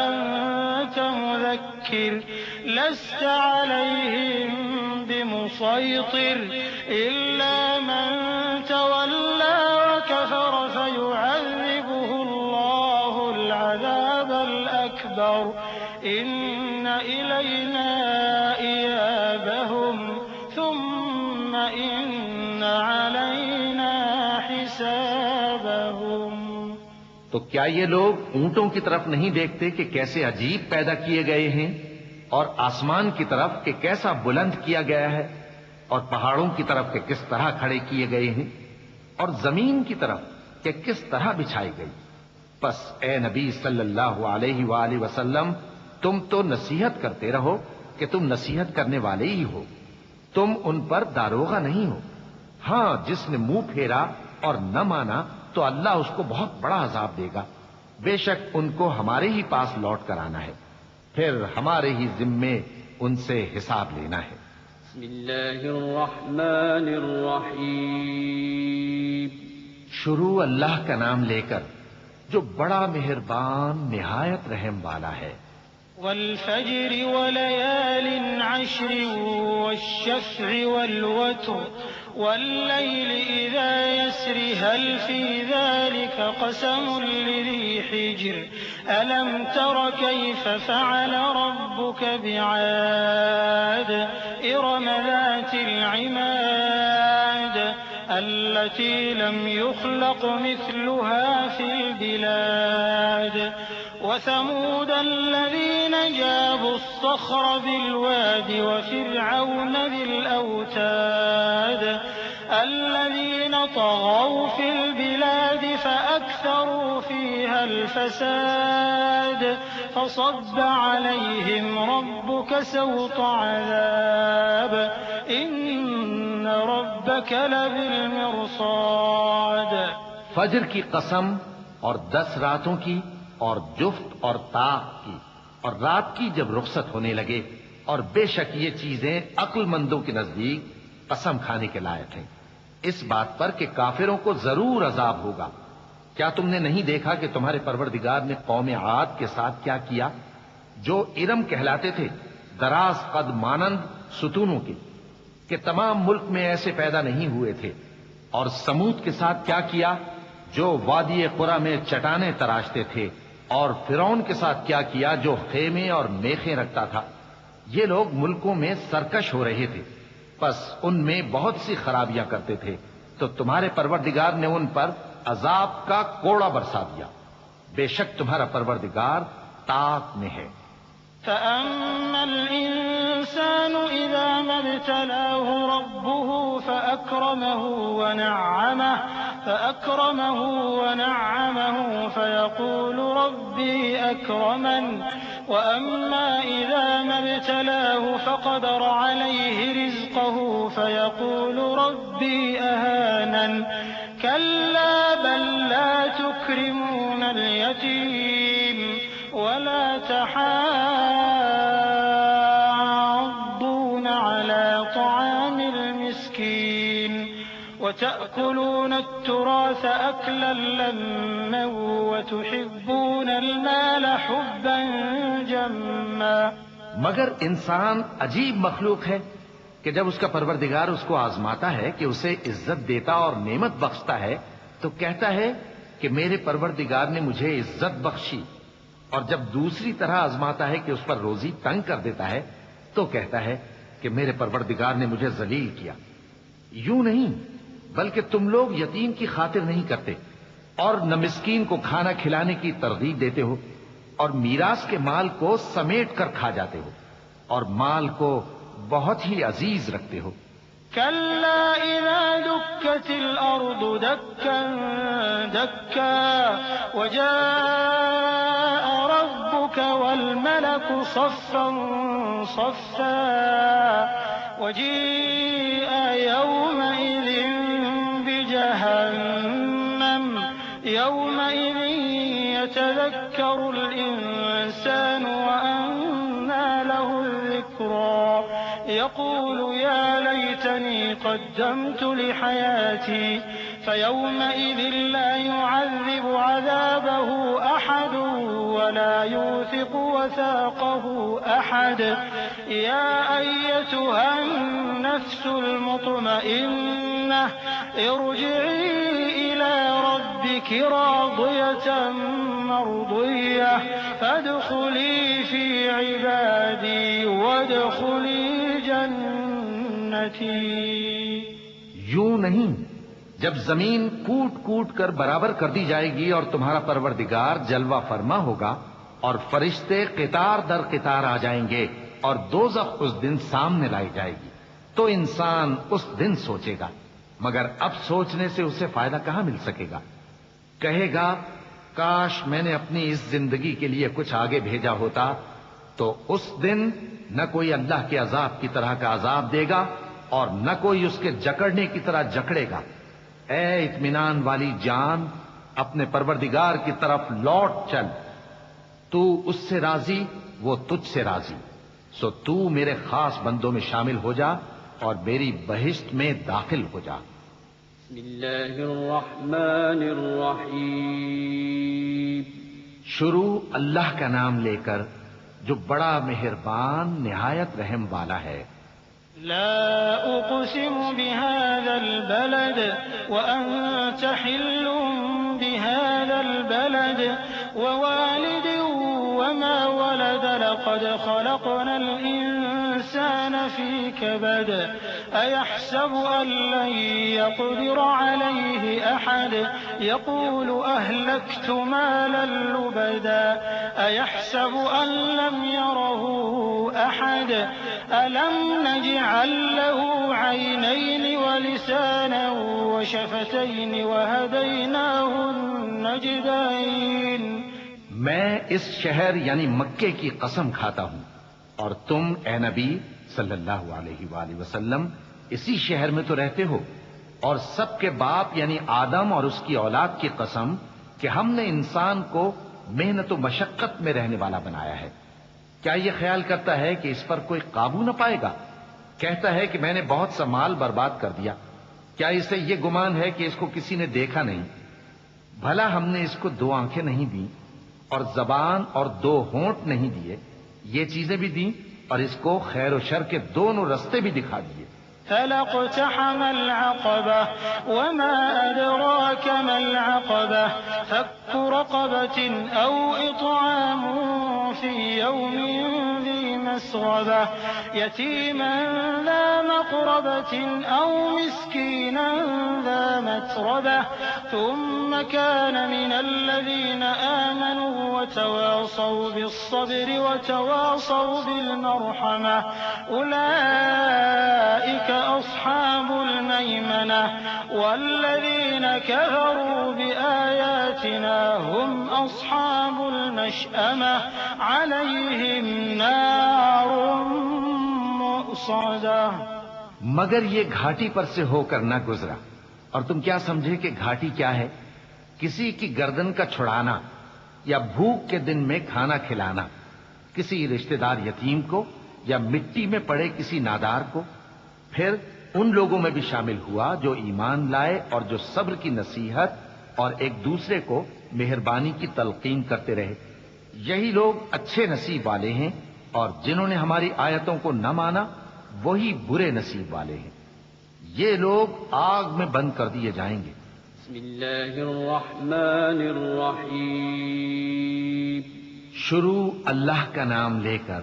Speaker 3: انت مذكر لست عليهم بمسيطر إلا من تولى وكفر فيعذبه الله العذاب الأكبر إن إلينا إيابهم ثم إن علينا حسابهم۔
Speaker 2: تو کیا یہ لوگ اونٹوں کی طرف نہیں دیکھتے کہ کیسے عجیب پیدا کیے گئے ہیں، اور آسمان کی طرف کہ کیسا بلند کیا گیا ہے، اور پہاڑوں کی طرف کہ کس طرح کھڑے کیے گئے ہیں، اور زمین کی طرف کہ کس طرح بچھائی گئی؟ پس اے نبی صلی اللہ علیہ وآلہ وسلم، تم تو نصیحت کرتے رہو کہ تم نصیحت کرنے والے ہی ہو، تم ان پر داروغہ نہیں ہو۔ ہاں، جس نے منہ پھیرا اور نہ مانا تو اللہ اس کو بہت بڑا عذاب دے گا۔ بے شک ان کو ہمارے ہی پاس لوٹ کر آنا ہے، پھر ہمارے ہی ذمے ان سے حساب لینا ہے۔
Speaker 1: بسم اللہ الرحمن الرحیم۔
Speaker 2: شروع اللہ کا نام لے کر جو بڑا مہربان نہایت رحم والا ہے۔
Speaker 3: والفجر وليال عشر والشفع والوتر والليل إذا يسر هل في ذلك قسم لذي حجر ألم تر كيف فعل ربك بعاد إرم ذات العماد التي لم يخلق مثلها في البلاد وثمود الذين جابوا الصخر بالواد وفرعون ذي الأوتاد الذين طغوا في البلاد فأكثروا فيها الفساد فصب عليهم ربك سوط عذاب إن ربك لبالمرصاد۔
Speaker 2: فجر کی قسم اور 10 راتوں کی اور جفت اور طاق کی، اور رات کی جب رخصت ہونے لگے، اور بے شک یہ چیزیں عقل مندوں کے نزدیک قسم کھانے کے لائق ہیں، اس بات پر کہ کافروں کو ضرور عذاب ہوگا۔ کیا تم نے نہیں دیکھا کہ تمہارے پروردگار نے قوم عاد کے ساتھ کیا کیا، جو ارم کہلاتے تھے، دراز قد مانند ستونوں کے، کہ تمام ملک میں ایسے پیدا نہیں ہوئے تھے، اور سمود کے ساتھ کیا کیا، جو وادی قرا میں چٹانیں تراشتے تھے، اور فرعون کے ساتھ کیا کیا، جو خیمے اور میخیں رکھتا تھا۔ یہ لوگ ملکوں میں سرکش ہو رہے تھے، پس ان میں بہت سی خرابیاں کرتے تھے، تو تمہارے پروردگار نے ان پر عذاب کا کوڑا برسا دیا۔ بے شک تمہارا پروردگار طاق میں ہے۔
Speaker 3: فأما الإنسان إذا ما ابتلاه ربه فأكرمه ونعمه فيقول ربي أكرمن وأما إذا ما ابتلاه فقدر عليه رزقه فيقول ربي أهانن كلا بل لا تكرمون اليتيم ولا تحاضون على طعام المسكين وتأكلون التراث أكلا لما وتحبون المال حبا جما۔
Speaker 2: مگر انسان عجیب مخلوق ہے کہ جب اس کا پروردگار اس کو آزماتا ہے کہ اسے عزت دیتا اور نعمت بخشتا ہے تو کہتا ہے کہ میرے پروردگار نے مجھے عزت بخشی، اور جب دوسری طرح آزماتا ہے کہ اس پر روزی تنگ کر دیتا ہے تو کہتا ہے کہ میرے پروردگار نے مجھے ذلیل کیا۔ یوں نہیں، بلکہ تم لوگ یتیم کی خاطر نہیں کرتے، اور نہ مسکین کو کھانا کھلانے کی ترغیب دیتے ہو، اور میراث کے مال کو سمیٹ کر کھا جاتے ہو، اور مال کو بہت ہی عزیز رکھتے ہو۔
Speaker 3: كلا إذا دكت الأرض دكا دكا وجاء ربك والملك صفا صفا وجيء يومئذ بجهنم يومئذ يتذكر الإنسان وأنى له الذكرى يقول يا ليتني قدمت لحياتي فيومئذ لا يعذب عذابه أحد ولا يوثق وثاقه أحد يا أيتها النفس المطمئنة ارجعي إلى ربك راضية مرضية فادخلي في عبادي وادخلي جنتي.
Speaker 2: یوں نہیں، جب زمین کوٹ کوٹ کر برابر کر دی جائے گی اور تمہارا پروردگار جلوہ فرما ہوگا اور فرشتے قطار در قطار آ جائیں گے اور دوزخ اس دن سامنے لائی جائے گی، تو انسان اس دن سوچے گا، مگر اب سوچنے سے اسے فائدہ کہاں مل سکے گا؟ کہے گا کاش میں نے اپنی اس زندگی کے لیے کچھ آگے بھیجا ہوتا، تو اس دن نہ کوئی اللہ کے عذاب کی طرح کا عذاب دے گا اور نہ کوئی اس کے جکڑنے کی طرح جکڑے گا. اے اطمینان والی جان، اپنے پروردگار کی طرف لوٹ چل، تو اس سے راضی وہ تجھ سے راضی، سو تو میرے خاص بندوں میں شامل ہو جا اور میری بہشت میں داخل ہو جا.
Speaker 1: بسم اللہ الرحمن الرحیم.
Speaker 2: شروع اللہ کا نام لے کر جو بڑا مہربان نہایت رحم والا ہے.
Speaker 3: لا أقسم بهذا البلد وأنت حل بهذا البلد ووالد وما ولد لقد خلقنا الإنسان في كبد أيحسب أن لن يقدر عليه أحد يقول أهلكت مالا لبدا أيحسب أن لم يره أحد ألم نجعل له عينين ولسانا وشفتين وهديناه النجدين.
Speaker 2: میں اس شہر یعنی مکے کی قسم کھاتا ہوں، اور تم اے نبی صلی اللہ علیہ وآلہ وسلم اسی شہر میں تو رہتے ہو، اور سب کے باپ یعنی آدم اور اس کی اولاد کی قسم کہ ہم نے انسان کو محنت و مشقت میں رہنے والا بنایا ہے. کیا یہ خیال کرتا ہے کہ اس پر کوئی قابو نہ پائے گا؟ کہتا ہے کہ میں نے بہت سا مال برباد کر دیا. کیا اسے یہ گمان ہے کہ اس کو کسی نے دیکھا نہیں؟ بھلا ہم نے اس کو 2 آنکھیں نہیں دی اور زبان اور 2 ہونٹ نہیں دیے؟ یہ چیزیں بھی دیں اور اس کو خیر و شر کے دونوں رستے بھی دکھا دیے.
Speaker 3: فلاقتحم العقبة وما أدراك ما العقبة فك رقبة أو إطعام في يوم ذي مسغبة يتيما ذا مقربة أو مسكينا ذا متربة ثم كان من الذين آمنوا وتواصوا بالصبر وتواصوا بالمرحمة أولئك أصحاب الميمنة والذين كفروا بآياتنا هم أصحاب المشأمة عليهم نار مؤصدة.
Speaker 2: مگر یہ گھاٹی پر سے ہو کر نہ گزرا، اور تم کیا سمجھے کہ گھاٹی کیا ہے؟ کسی کی گردن کا چھڑانا یا بھوک کے دن میں کھانا کھلانا، کسی رشتہ دار یتیم کو یا مٹی میں پڑے کسی نادار کو. پھر ان لوگوں میں بھی شامل ہوا جو ایمان لائے اور جو صبر کی نصیحت اور ایک دوسرے کو مہربانی کی تلقین کرتے رہے. یہی لوگ اچھے نصیب والے ہیں، اور جنہوں نے ہماری آیتوں کو نہ مانا وہی برے نصیب والے ہیں. یہ لوگ آگ میں بند کر دیے جائیں گے.
Speaker 1: بسم اللہ الرحمن الرحیم.
Speaker 2: شروع اللہ کا نام لے کر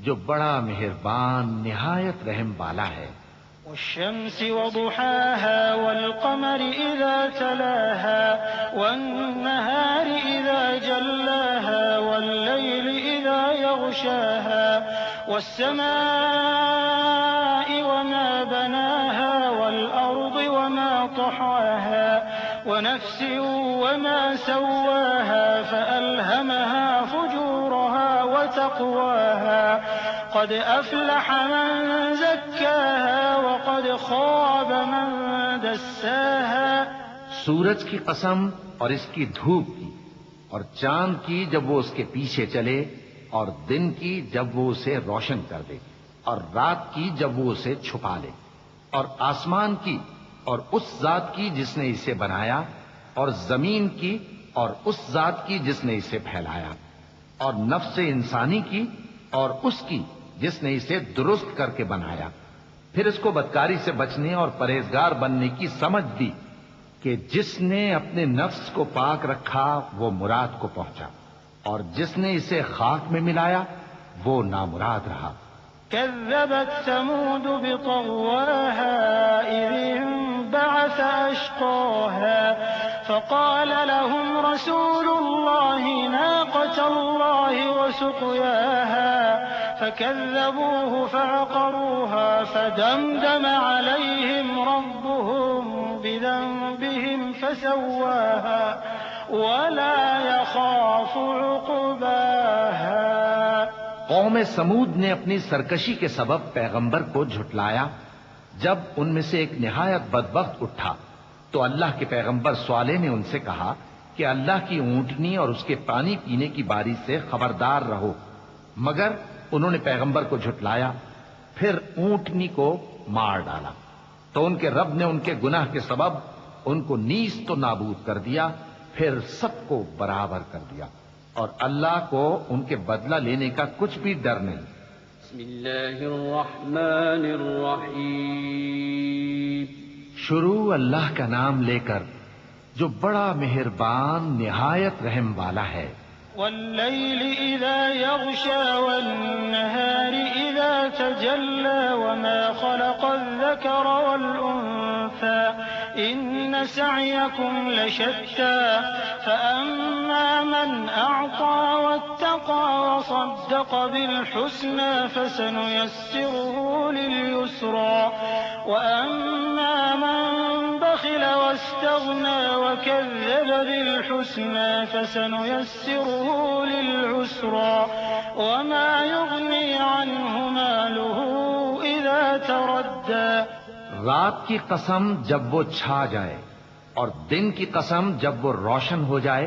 Speaker 2: جو بڑا مہربان نہایت رحم والا ہے.
Speaker 3: والشمس وضحاها والقمر إذا تلاها والنهار إذا جلاها والليل إذا يغشاها والسماء وما بناها والأرض وما طحاها ونفس وما سواها فألهمها فجورها وتقواها قد أفلح من زكاها وقد خاب من دساها.
Speaker 2: سورج کی قسم اور اس کی دھوپ کی، اور چاند کی جب وہ اس کے پیچھے چلے، اور دن کی جب وہ اسے روشن کر دے، اور رات کی جب وہ اسے چھپا لے، اور آسمان کی اور اس ذات کی جس نے اسے بنایا، اور زمین کی اور اس ذات کی جس نے اسے پھیلایا. اور نفس انسانی کی اور اس کی جس نے اسے درست کر کے بنایا. پھر اس کو بدکاری سے بچنے اور پرہیزگار بننے کی سمجھ دی کہ جس نے اپنے نفس کو پاک رکھا وہ مراد کو پہنچا، اور جس نے اسے خاک میں ملایا وہ نامراد رہا.
Speaker 3: كذبت ثمود بطغواها إذ انبعث أشقاها فقال لهم رسول الله ناقة الله وسقياها فكذبوه فعقروها فدمدم عليهم ربهم بذنبهم فسواها ولا يخاف عقباها.
Speaker 2: قوم سمود نے اپنی سرکشی کے سبب پیغمبر کو جھٹلایا. جب ان میں سے ایک نہایت بدبخت اٹھا تو اللہ کے پیغمبر صالح نے ان سے کہا کہ اللہ کی اونٹنی اور اس کے پانی پینے کی باری سے خبردار رہو. مگر انہوں نے پیغمبر کو جھٹلایا، پھر اونٹنی کو مار ڈالا. تو ان کے رب نے ان کے گناہ کے سبب ان کو نیست و نابود کر دیا، پھر سب کو برابر کر دیا، اور اللہ کو ان کے بدلہ لینے کا کچھ بھی ڈر نہیں.
Speaker 1: بسم اللہ الرحمن الرحیم.
Speaker 2: شروع اللہ کا نام لے کر جو بڑا مہربان نہایت رحم والا ہے.
Speaker 3: والليل إذا يغشى والنهار إذا تجلى وما خلق الذكر والأنثى إن سعيكم لشتى فأما من أعطى واتقى وصدق بالحسنى فسنيسره لليسرى وأما من بخل واستغنى وكذب بالحسنى فسنيسره للعسرى وما يغني عنه ماله إذا تردى.
Speaker 2: رات کی قسم جب وہ چھا جائے اور دن کی قسم جب وہ روشن ہو جائے،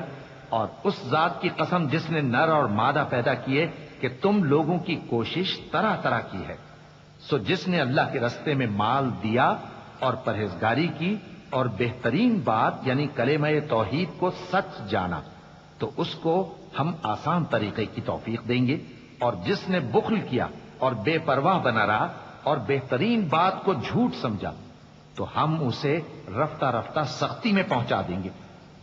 Speaker 2: اور اس ذات کی قسم جس نے نر اور مادہ پیدا کیے کہ تم لوگوں کی کوشش طرح طرح کی ہے. سو جس نے اللہ کے رستے میں مال دیا اور پرہیزگاری کی اور بہترین بات یعنی کلمہ توحید کو سچ جانا تو اس کو ہم آسان طریقے کی توفیق دیں گے، اور جس نے بخل کیا اور بے پرواہ بنا رہا اور بہترین بات کو جھوٹ سمجھا تو ہم اسے رفتہ رفتہ سختی میں پہنچا دیں گے،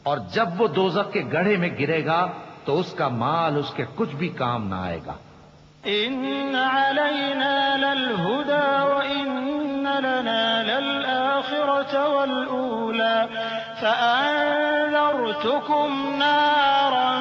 Speaker 2: اور جب وہ دوزخ کے گڑھے میں گرے گا تو اس کا مال اس کے کچھ بھی کام نہ آئے گا.
Speaker 3: إن علينا للهدى وإن لنا للآخرة والأولى فأنذرتكم نارا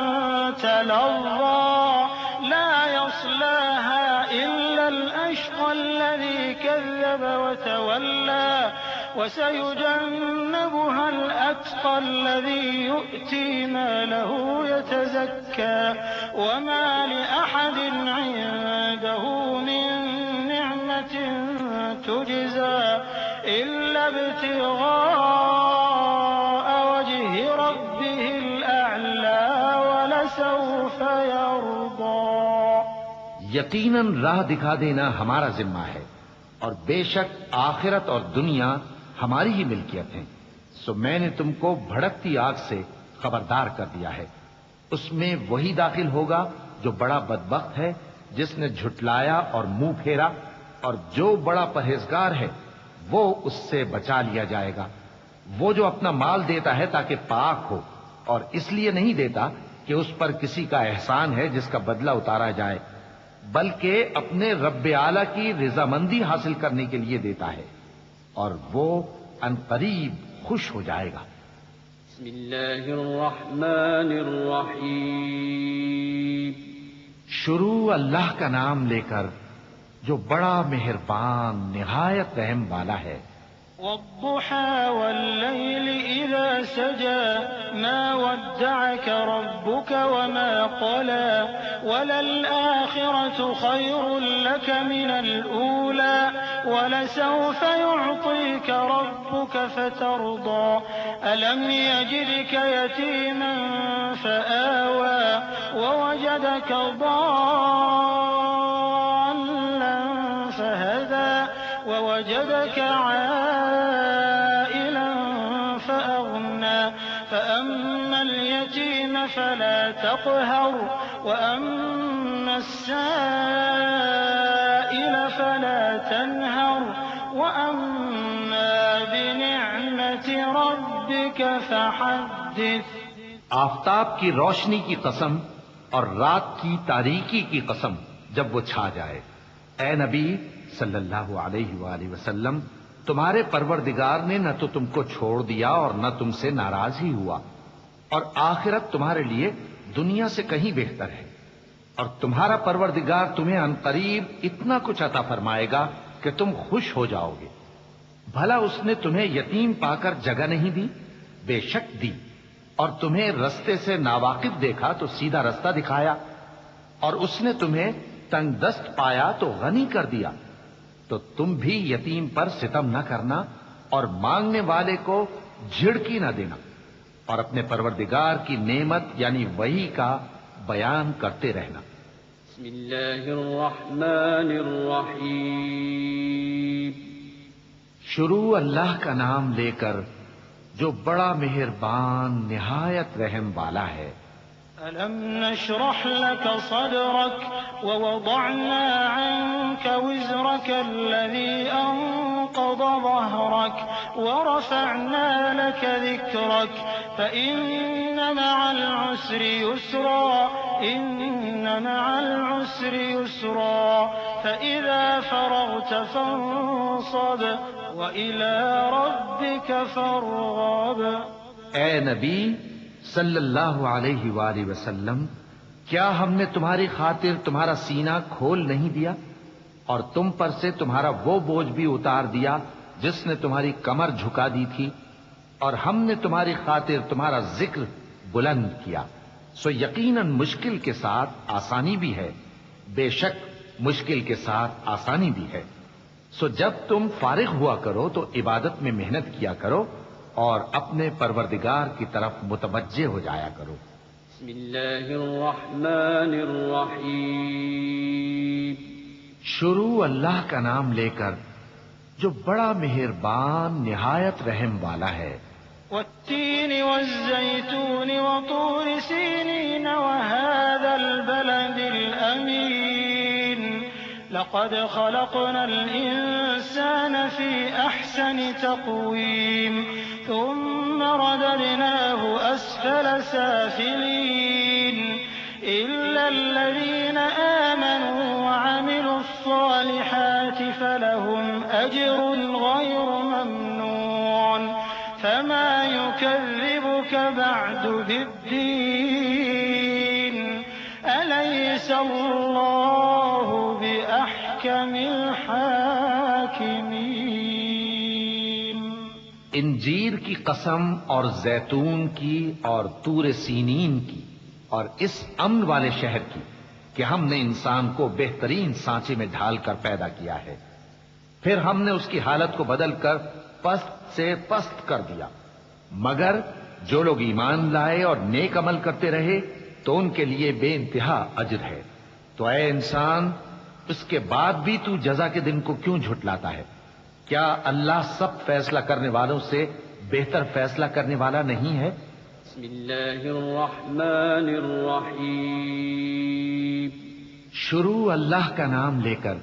Speaker 3: تلظى لا يصلاها إلا الأشقى الذي كذب وتولى وسيجنبها الأتقى الذي يؤتي ماله يتزكى وما لأحد عنده من نعمة تجزى إلا ابتغاء وجه ربه الأعلى ولسوف يرضى.
Speaker 2: یقیناً راہ دکھا دینا ہمارا ذمہ ہے، اور بے شک آخرت اور دنیا ہماری ہی ملکیت ہیں. سو میں نے تم کو بھڑکتی آگ سے خبردار کر دیا ہے. اس میں وہی داخل ہوگا جو بڑا بدبخت ہے، جس نے جھٹلایا اور منہ پھیرا، اور جو بڑا پرہیزگار ہے وہ اس سے بچا لیا جائے گا. وہ جو اپنا مال دیتا ہے تاکہ پاک ہو، اور اس لیے نہیں دیتا کہ اس پر کسی کا احسان ہے جس کا بدلہ اتارا جائے، بلکہ اپنے رب اعلیٰ کی رضامندی حاصل کرنے کے لیے دیتا ہے، اور وہ عنقریب خوش ہو جائے گا.
Speaker 1: بسم اللہ الرحمن الرحیم.
Speaker 2: شروع اللہ کا نام لے کر جو بڑا مہربان نہایت رحم والا ہے.
Speaker 3: والضحى والليل إذا سجى ما ودعك ربك وما قلى وللآخرة خير لك من الأولى ولسوف يعطيك ربك فترضى ألم يجدك يتيما فآوى ووجدك ضالا فهدى ووجدك عائلا فأغنى فأما اليتيم فلا تقهر وأما السائل فلا تنهر وأما بنعمة ربك فحدث.
Speaker 2: آفتاب کی روشنی کی قسم اور رات کی تاریکی کی قسم جب وہ چھا جائے. اے نبی صلی اللہ علیہ وآلہ وسلم، تمہارے پروردگار نے نہ تو تم کو چھوڑ دیا اور نہ تم سے ناراض ہی ہوا، اور آخرت تمہارے لیے دنیا سے کہیں بہتر ہے، اور تمہارا پروردگار تمہیں عنقریب اتنا کچھ عطا فرمائے گا کہ تم خوش ہو جاؤ گے. بھلا اس نے تمہیں یتیم پا کر جگہ نہیں دی؟ بے شک دی. اور تمہیں رستے سے ناواقف دیکھا تو سیدھا رستہ دکھایا، اور اس نے تمہیں تنگ دست پایا تو غنی کر دیا. تو تم بھی یتیم پر ستم نہ کرنا اور مانگنے والے کو جھڑکی نہ دینا، اور اپنے پروردگار کی نعمت یعنی وحی کا بیان کرتے رہنا.
Speaker 1: بسم اللہ الرحمن الرحیم.
Speaker 2: شروع اللہ کا نام لے کر جو بڑا مہربان نہایت رحم والا ہے.
Speaker 3: ألم نشرح لك صدرك ووضعنا عنك وزرك الذي أنقض ظهرك ورفعنا لك ذكرك فإن مع العسر يسرا إن مع العسر يسرا فإذا فرغت فانصب وإلى ربك فارغب.
Speaker 2: اے نبی صلی اللہ علیہ وآلہ وسلم، کیا ہم نے تمہاری خاطر تمہارا سینہ کھول نہیں دیا اور تم پر سے تمہارا وہ بوجھ بھی اتار دیا جس نے تمہاری کمر جھکا دی تھی، اور ہم نے تمہاری خاطر تمہارا ذکر بلند کیا. سو یقیناً مشکل کے ساتھ آسانی بھی ہے، بے شک مشکل کے ساتھ آسانی بھی ہے. سو جب تم فارغ ہوا کرو تو عبادت میں محنت کیا کرو اور اپنے پروردگار کی طرف متوجہ ہو جایا کرو.
Speaker 1: بسم اللہ الرحمن الرحیم.
Speaker 2: شروع اللہ کا نام لے کر جو بڑا مہربان نہایت رحم والا ہے.
Speaker 3: والتين والزيتون وطور سينين وهذا البلد الأمين لقد خلقنا الإنسان في أحسن تقويم ثم رددناه أسفل سافلين إلا الذين آمنوا وعملوا الصالحات فلهم أجر غير ممنون فما يكذبك بعد بالدين أليس الله بأحكم الحاكمين.
Speaker 2: انجیر کی قسم اور زیتون کی اور طور سینین کی اور اس امن والے شہر کی کہ ہم نے انسان کو بہترین سانچے میں ڈھال کر پیدا کیا ہے، پھر ہم نے اس کی حالت کو بدل کر پست سے پست کر دیا، مگر جو لوگ ایمان لائے اور نیک عمل کرتے رہے تو ان کے لیے بے انتہا اجر ہے. تو اے انسان، اس کے بعد بھی تو جزا کے دن کو کیوں جھٹلاتا ہے؟ کیا اللہ سب فیصلہ کرنے والوں سے بہتر فیصلہ کرنے والا نہیں ہے؟
Speaker 1: بسم اللہ الرحمن الرحیم.
Speaker 2: شروع اللہ کا نام لے کر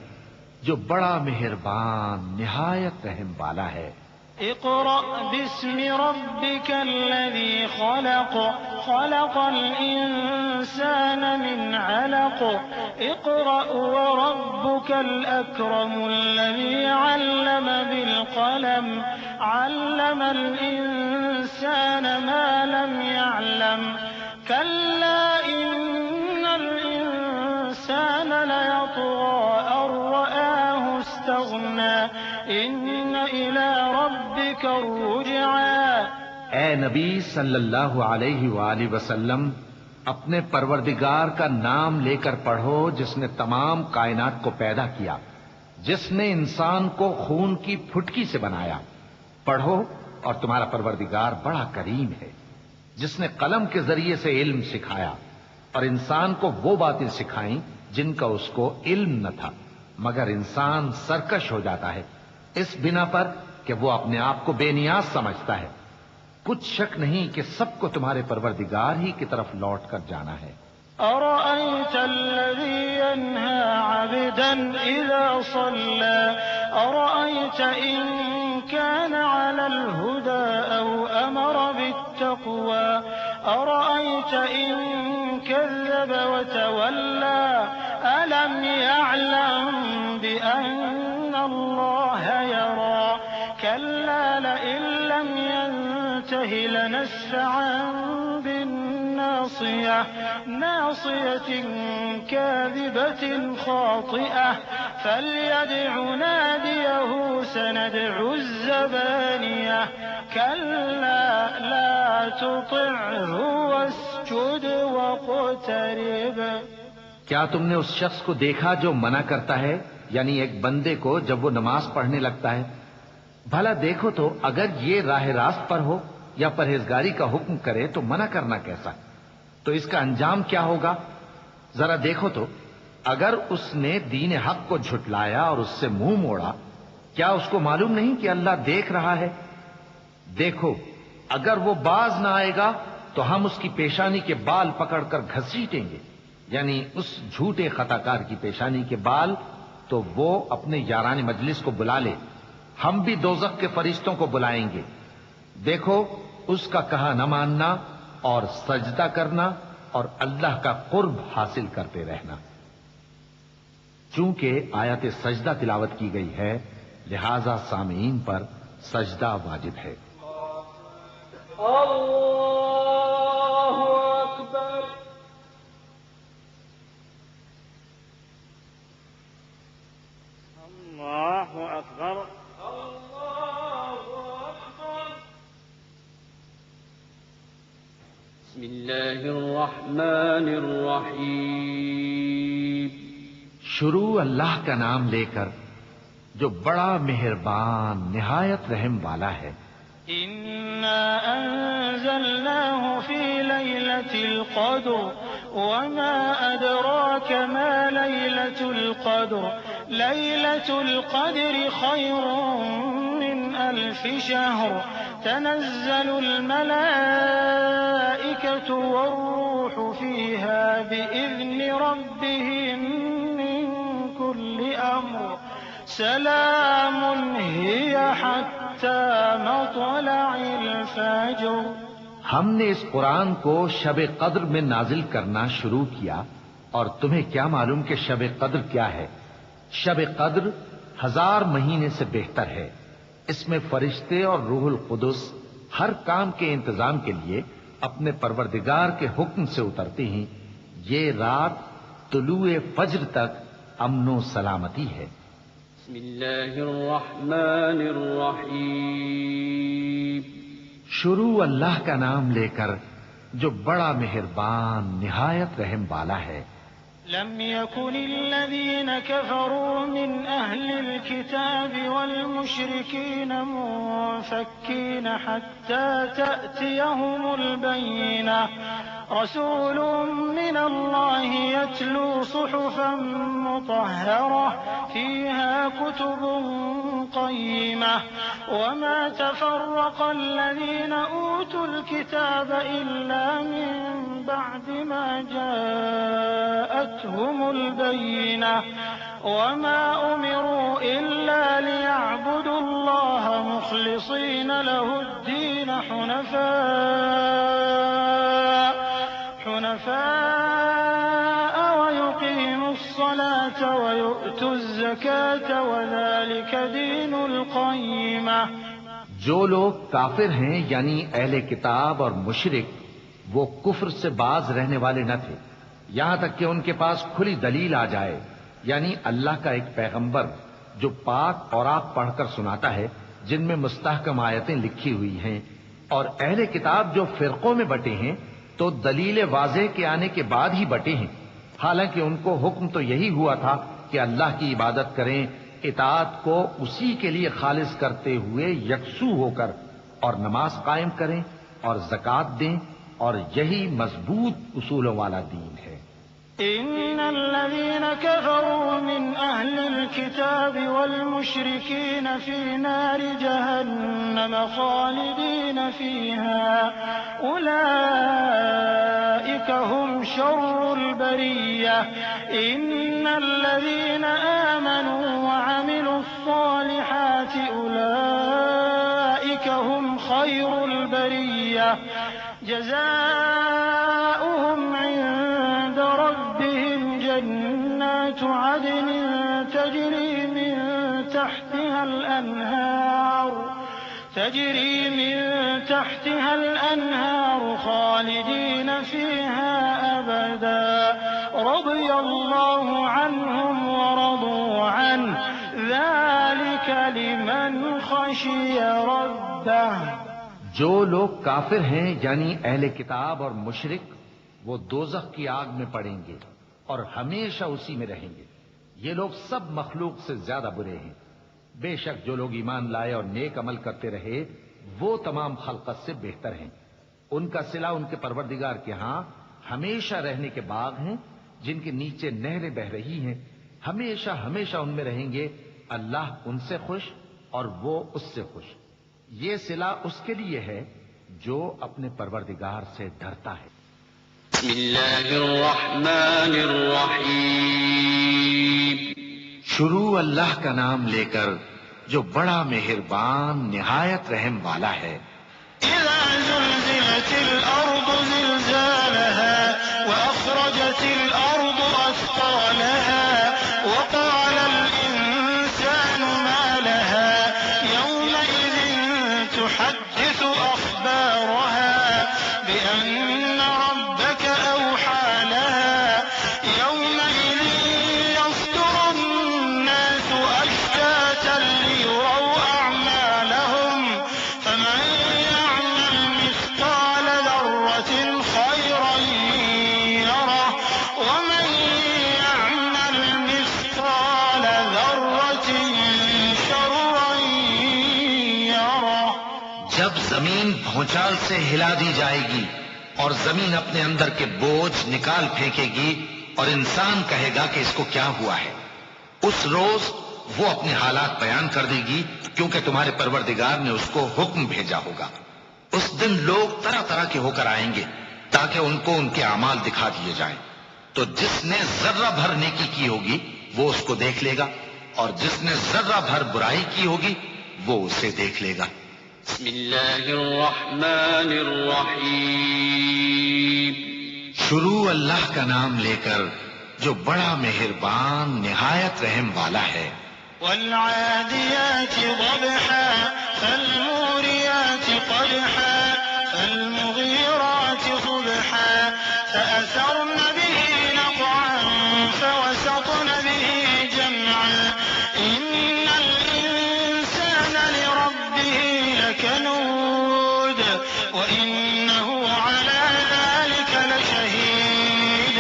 Speaker 2: جو بڑا مہربان نہایت رحم والا ہے.
Speaker 3: اقرأ باسم ربك الذي خلق خلق الإنسان من علق اقرأ وربك الأكرم الذي علم بالقلم علم الإنسان ما لم يعلم كلا إن الإنسان ليطغى أن رآه استغنى إن إلى ربك الرجعى.
Speaker 2: اے نبی صلی اللہ علیہ وآلہ وسلم، اپنے پروردگار کا نام لے کر پڑھو جس نے تمام کائنات کو پیدا کیا، جس نے انسان کو خون کی پھٹکی سے بنایا. پڑھو اور تمہارا پروردگار بڑا کریم ہے، جس نے قلم کے ذریعے سے علم سکھایا اور انسان کو وہ باتیں سکھائیں جن کا اس کو علم نہ تھا، مگر انسان سرکش ہو جاتا ہے اس بنا پر کہ وہ اپنے آپ کو بے نیاز سمجھتا ہے. کچھ شک نہیں کہ سب کو تمہارے پروردگار ہی کی طرف لوٹ کر جانا ہے۔
Speaker 3: أرأيت الذي ينهى عبدا إذا صلى أرأيت إن كان على الهدى أو أمر بالتقوى أرأيت إن كذب وتولى ألم يعلم بأن الله يرى كلا لئن لم ينته لنسفعا بالناصية ناصية كاذبة خاطئة فليدع ناديه سندع الزبانية كلا لا تطعه واسجد واقترب۔
Speaker 2: کیا تم نے اس شخص کو دیکھا جو منع کرتا ہے، یعنی ایک بندے کو جب وہ نماز پڑھنے لگتا ہے؟ بھلا دیکھو تو اگر یہ راہ راست پر ہو یا پرہیزگاری کا حکم کرے تو منع کرنا کیسا؟ تو اس کا انجام کیا ہوگا؟ ذرا دیکھو تو اگر اس نے دین حق کو جھٹلایا اور اس سے منہ موڑا، کیا اس کو معلوم نہیں کہ اللہ دیکھ رہا ہے؟ دیکھو اگر وہ باز نہ آئے گا تو ہم اس کی پیشانی کے بال پکڑ کر گھسیٹیں گے، یعنی اس جھوٹے خطا کار کی پیشانی کے بال، تو وہ اپنے یاران مجلس کو بلا لے، ہم بھی دوزخ کے فرشتوں کو بلائیں گے۔ دیکھو اس کا کہا نہ ماننا اور سجدہ کرنا اور اللہ کا قرب حاصل کرتے رہنا۔ چونکہ آیت سجدہ تلاوت کی گئی ہے لہذا سامعین پر سجدہ واجب ہے۔
Speaker 1: اللہ اکبر۔
Speaker 3: اللہ اکبر۔
Speaker 1: بسم اللہ الرحمن الرحیم۔
Speaker 2: شروع اللہ کا نام لے کر جو بڑا مہربان نہایت رحم والا ہے۔
Speaker 3: إنا أنزلناه في ليلة القدر وما أدراك ما ليلة القدر ليلة القدر خير من 1000 شهر تنزل الملائكة والروح فيها بإذن ربهم من كل أمر سلام هي حتى مطلع الفجر۔
Speaker 2: ہم نے اس قرآن کو شب قدر میں نازل کرنا شروع کیا، اور تمہیں کیا معلوم کہ شب قدر کیا ہے؟ شب قدر 1000 مہینے سے بہتر ہے۔ اس میں فرشتے اور روح القدس ہر کام کے انتظام کے لیے اپنے پروردگار کے حکم سے اترتے ہیں۔ یہ رات طلوع فجر تک امن و سلامتی ہے۔
Speaker 1: بسم اللہ الرحمن الرحیم۔
Speaker 2: شروع اللہ کا نام لے کر جو بڑا مہربان نہایت رحم والا ہے۔
Speaker 3: لم يكن الذين كفروا من أهل الكتاب والمشركين منفكين حتى تأتيهم البينة رسول من الله يتلو صحفا مطهرة فيها كتب قيمة وما تفرق الذين أوتوا الكتاب إلا من بعد ما جاءتهم البينة وما أمروا إلا ليعبدوا الله مخلصين له الدين حنفاء ويقيموا الصلاة ويؤتوا الزكاة وذلك دين القيمة۔
Speaker 2: جو لوگ کافر ہیں یعنی اہل کتاب اور مشرک، وہ کفر سے باز رہنے والے نہ تھے یہاں تک کہ ان کے پاس کھلی دلیل آ جائے، یعنی اللہ کا ایک پیغمبر جو پاک اور آپ پڑھ کر سناتا ہے جن میں مستحکم آیتیں لکھی ہوئی ہیں، اور اہل کتاب جو فرقوں میں بٹے ہیں تو دلیل واضح کے آنے کے بعد ہی بٹے ہیں، حالانکہ ان کو حکم تو یہی ہوا تھا کہ اللہ کی عبادت کریں، اطاعت کو اسی کے لیے خالص کرتے ہوئے یکسو ہو کر، اور نماز قائم کریں اور زکوٰۃ دیں، اور یہی مضبوط اصولوں والا دین ہے۔
Speaker 3: إن الذين كفروا من أهل الكتاب والمشركين في نار جهنم خالدين فيها أولئك هم شر البرية إن الذين آمنوا وعملوا الصالحات أولئك هم خير البرية جزاؤهم عند ربهم جنات عدن تجري من تحتها الأنهار خالدين فيها أبدا رضي الله عنهم ورضوا عنه ذلك لمن خشي ربه.
Speaker 2: جو لوگ کافر ہیں یعنی اہل کتاب اور مشرک وہ دوزخ کی آگ میں پڑیں گے اور ہمیشہ اسی میں رہیں گے. یہ لوگ سب مخلوق سے زیادہ برے ہیں. بے شک جو لوگ ایمان لائے اور نیک عمل کرتے رہے وہ تمام خلقت سے بہتر ہیں. ان کا صلہ ان کے پروردگار کے ہاں ہمیشہ رہنے کے باغ ہیں جن کے نیچے نہریں بہ رہی ہیں. ہمیشہ ہمیشہ ان میں رہیں گے. اللہ ان سے خوش اور وہ اس سے خوش. یہ صلہ اس کے لیے ہے جو اپنے پروردگار سے ڈرتا ہے.
Speaker 1: بسم اللہ الرحمن الرحیم.
Speaker 2: شروع اللہ کا نام لے کر جو بڑا مہربان نہایت رحم والا ہے.
Speaker 3: إذا زلزلت الأرض زلزالها وأخرجت الأرض أثقالها وقال الإنسان ما لها يومئذ تحدث أخبارها بأن ربك أوحى لها يومئذ يصدر الناس أشتاتا ليروا أعمالهم فمن يعمل مثقال ذرة خيرا يره ومن يعمل مثقال ذرة شرا يره.
Speaker 2: جب زمین بھونچال سے ہلا دی جائے گی اور زمین اپنے اندر کے بوجھ نکال پھینکے گی اور انسان کہے گا کہ اس کو کیا ہوا ہے. اس روز وہ اپنے حالات بیان کر دے گی کیونکہ تمہارے پروردگار نے اس کو حکم بھیجا ہوگا. اس دن لوگ طرح طرح کے ہو کر آئیں گے تاکہ ان کو ان کے اعمال دکھا دیے جائیں. تو جس نے ذرہ بھر نیکی کی ہوگی وہ اس کو دیکھ لے گا اور جس نے ذرہ بھر برائی کی ہوگی وہ اسے دیکھ لے گا.
Speaker 1: بسم اللہ الرحمن الرحیم.
Speaker 2: شروع اللہ کا نام لے کر جو بڑا مہربان نہایت رحم والا ہے.
Speaker 3: والعاديات ضبحا فالموريات قدحا فالمغيرات صبحا فأثرن به نقعا فوسطن به جمعا إن الإنسان لربه لكنود وإنه على ذلك لشهيد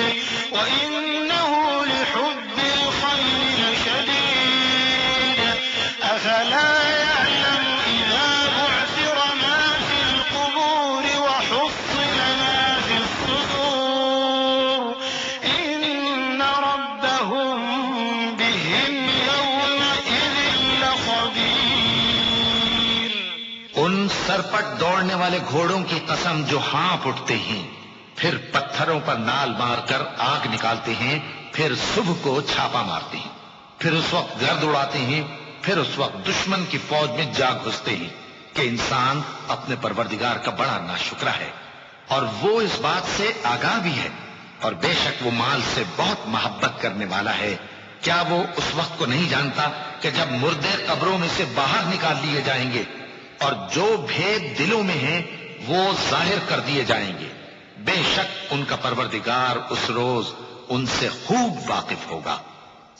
Speaker 3: وإنه لحب الخير لشديد أفلا يعلم إذا بعثر ما في القبور وحصل ما في الصدور إن ربهم بهم يومئذ لخبير.
Speaker 2: ان سرپٹ دوڑنے والے گھوڑوں کی قسم جو ہانپ اٹھتے ہیں پھر پتھروں پر نال مار کر آگ نکالتے ہیں پھر صبح کو چھاپا مارتے ہیں پھر اس وقت گرد اڑاتے ہیں پھر اس وقت دشمن کی فوج میں جا گھستے ہیں کہ انسان اپنے پروردگار کا بڑا ناشکرا ہے اور وہ اس بات سے آگاہ بھی ہے اور بے شک وہ مال سے بہت محبت کرنے والا ہے. کیا وہ اس وقت کو نہیں جانتا کہ جب مردے قبروں میں سے باہر نکال لیے جائیں گے اور جو بھید دلوں میں ہیں وہ ظاہر کر دیے جائیں گے. بے شک ان کا پروردگار اس روز ان سے خوب واقف ہوگا.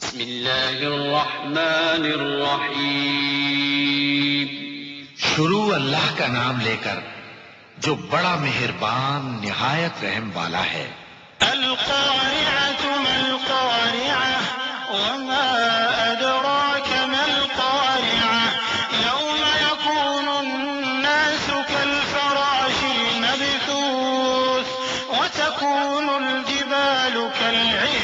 Speaker 1: بسم اللہ الرحمن الرحیم.
Speaker 2: شروع اللہ کا نام لے کر جو بڑا مہربان نہایت رحم والا ہے.
Speaker 3: القارعة ما القارعة وما أدراك ما القارعة يوم يكون الناس كالفراش المبثوث وتكون الجبال كالعهن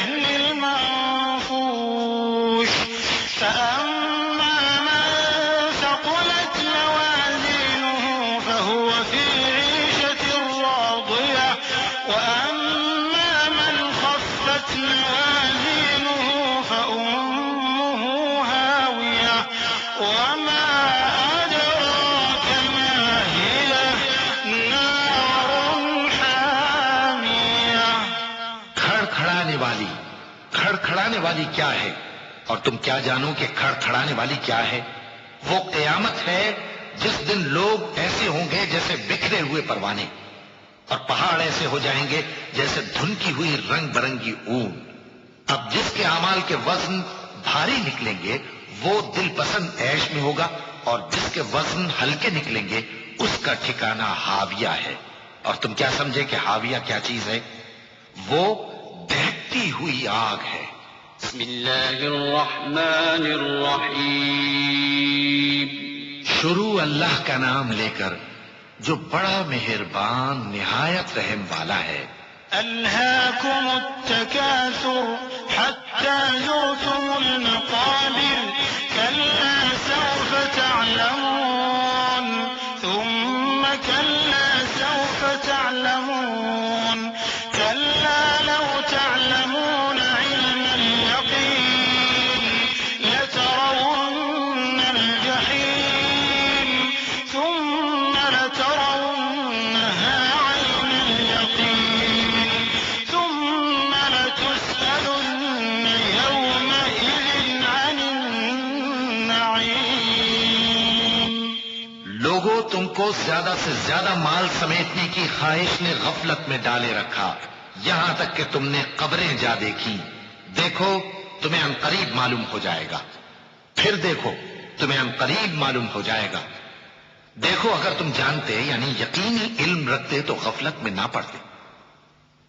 Speaker 3: موازينه فأمه هاوية وما أدراك ما هي نار حامية
Speaker 2: کھڑکھڑانے والی کیا ہے؟ اور تم کیا جانو کہ کھڑکھڑانے والی کیا ہے؟ وہ قیامت ہے جس دن لوگ ایسے ہوں گے جیسے بکھرے ہوئے پروانے، اور پہاڑ ایسے ہو جائیں گے جیسے دھنکی ہوئی رنگ برنگی اون۔ اب جس کے اعمال کے وزن بھاری نکلیں گے وہ دل پسند عیش میں ہوگا، اور جس کے وزن ہلکے نکلیں گے اس کا ٹھکانہ ہاویہ ہے۔ اور تم کیا سمجھے کہ ہاویہ کیا چیز ہے؟ وہ دہتی ہوئی آگ ہے۔
Speaker 1: بسم اللہ الرحمن الرحیم۔
Speaker 2: شروع اللہ کا نام لے کر جو بڑا مہربان نہایت رحم والا ہے۔
Speaker 3: ألهاكم التكاثر حتى زرتم المقابر كلا سوف تعلمون ثم كلا سوف تعلمون كلا لو تعلمون علم اليقين لترون الجحيم ثم لترونها عين اليقين ثم لتسألن يومئذ عن النعيم۔
Speaker 2: لوگوں، تم کو زیادہ سے زیادہ مال سمیٹنے کی خواہش نے غفلت میں ڈالے رکھا، یہاں تک کہ تم نے قبریں جا دیکھی۔ دیکھو تمہیں عنقریب معلوم ہو جائے گا، پھر دیکھو تمہیں عنقریب معلوم ہو جائے گا۔ دیکھو اگر تم جانتے یعنی یقینی علم رکھتے تو غفلت میں نہ پڑتے۔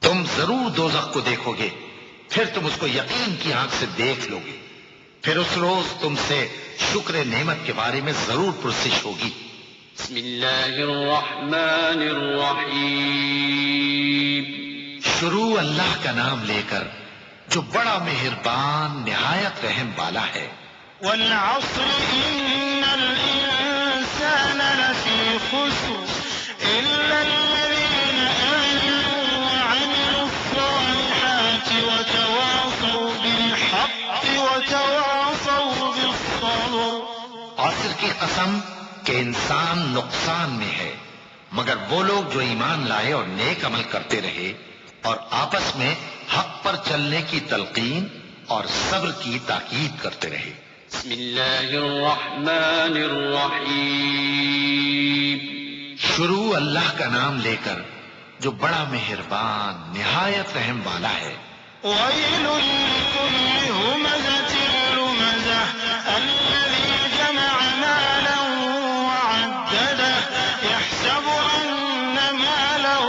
Speaker 2: تم ضرور دوزخ کو دیکھو گے، پھر تم اس کو یقین کی آنکھ سے دیکھ لو گے، پھر اس روز تم سے شکر نعمت کے بارے میں ضرور پرسش ہوگی۔
Speaker 1: بسم اللہ الرحمن الرحیم۔
Speaker 2: شروع اللہ کا نام لے کر جو بڑا مہربان نہایت رحم والا ہے۔
Speaker 3: والعصر إن الإنسان لفي خسر إلا الذين آمنوا وعملوا الصالحات وتواصوا بالحق وتواصوا بالصبر۔
Speaker 2: عصر کی قسم کہ انسان نقصان میں ہے مگر وہ لوگ جو ایمان لائے اور نیک عمل کرتے رہے اور آپس میں حق پر چلنے کی تلقین اور صبر کی تاکید کرتے رہے۔
Speaker 1: بسم اللہ الرحمن الرحیم۔
Speaker 2: شروع اللہ کا نام لے کر جو بڑا مہربان نہایت رحم والا ہے۔
Speaker 3: ويل لكل همزة لمزة الذي جمع مالا وعدده يحسب أن ماله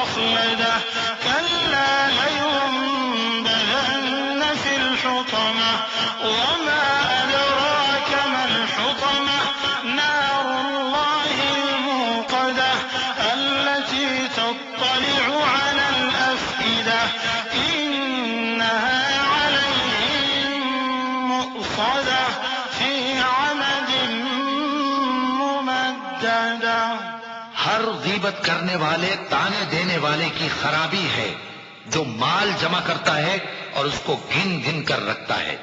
Speaker 3: أخلده كلا لينبذن في الحطمة وما أدراك ما الحطمة نار الله الموقدة التي تطلع على الأفئدة إنها عليهم مؤصدة في عمد ممددة۔
Speaker 2: ہر غیبت کرنے والے تانے دینے والے کی خرابی ہے جو مال جمع کرتا ہے اور اس کو گن گن کر رکھتا ہے،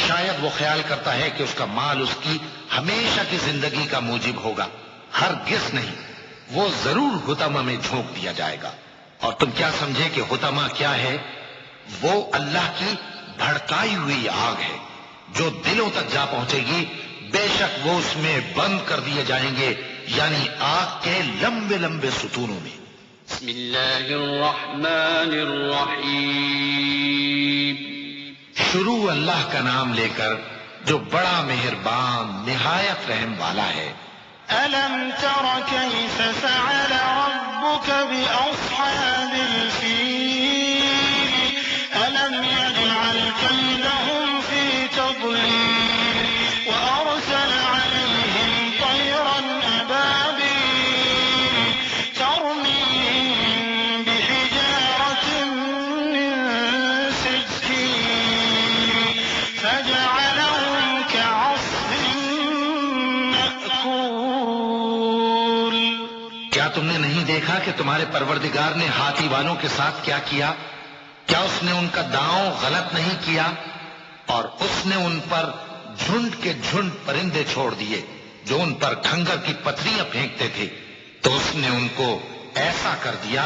Speaker 2: شاید وہ خیال کرتا ہے کہ اس کا مال اس کی ہمیشہ کی زندگی کا موجب ہوگا۔ ہرگز نہیں، وہ ضرور حطمہ میں جھونک دیا جائے گا۔ اور تم کیا سمجھے کہ حطمہ کیا ہے؟ وہ اللہ کی بھڑکائی ہوئی آگ ہے جو دلوں تک جا پہنچے گی، بے شک وہ اس میں بند کر دیے جائیں گے، یعنی آگ کے لمبے لمبے ستونوں میں۔
Speaker 1: بسم اللہ الرحمن الرحیم۔
Speaker 2: شروع اللہ کا نام لے کر جو بڑا مہربان نہایت رحم والا ہے۔
Speaker 3: ألم تر كيف فعل ربك بأصحاب الفيل ألم يجعل كيدهم في تضليل وأرسل عليهم طيرا أبابيل ترميهم بحجارة من سجيل فجعلهم كعصف مأكول۔
Speaker 2: کیا تم نے نہیں دیکھا کہ تمہارے پروردگار نے ہاتھی والوں کے ساتھ کیا کیا؟
Speaker 4: کیا اس نے ان کا داؤں غلط نہیں کیا؟ اور اس نے ان پر جھنڈ کے جھنڈ پرندے چھوڑ دیے جو ان پر کھنگر کی پتھریاں پھینکتے تھے، تو اس نے ان کو ایسا کر دیا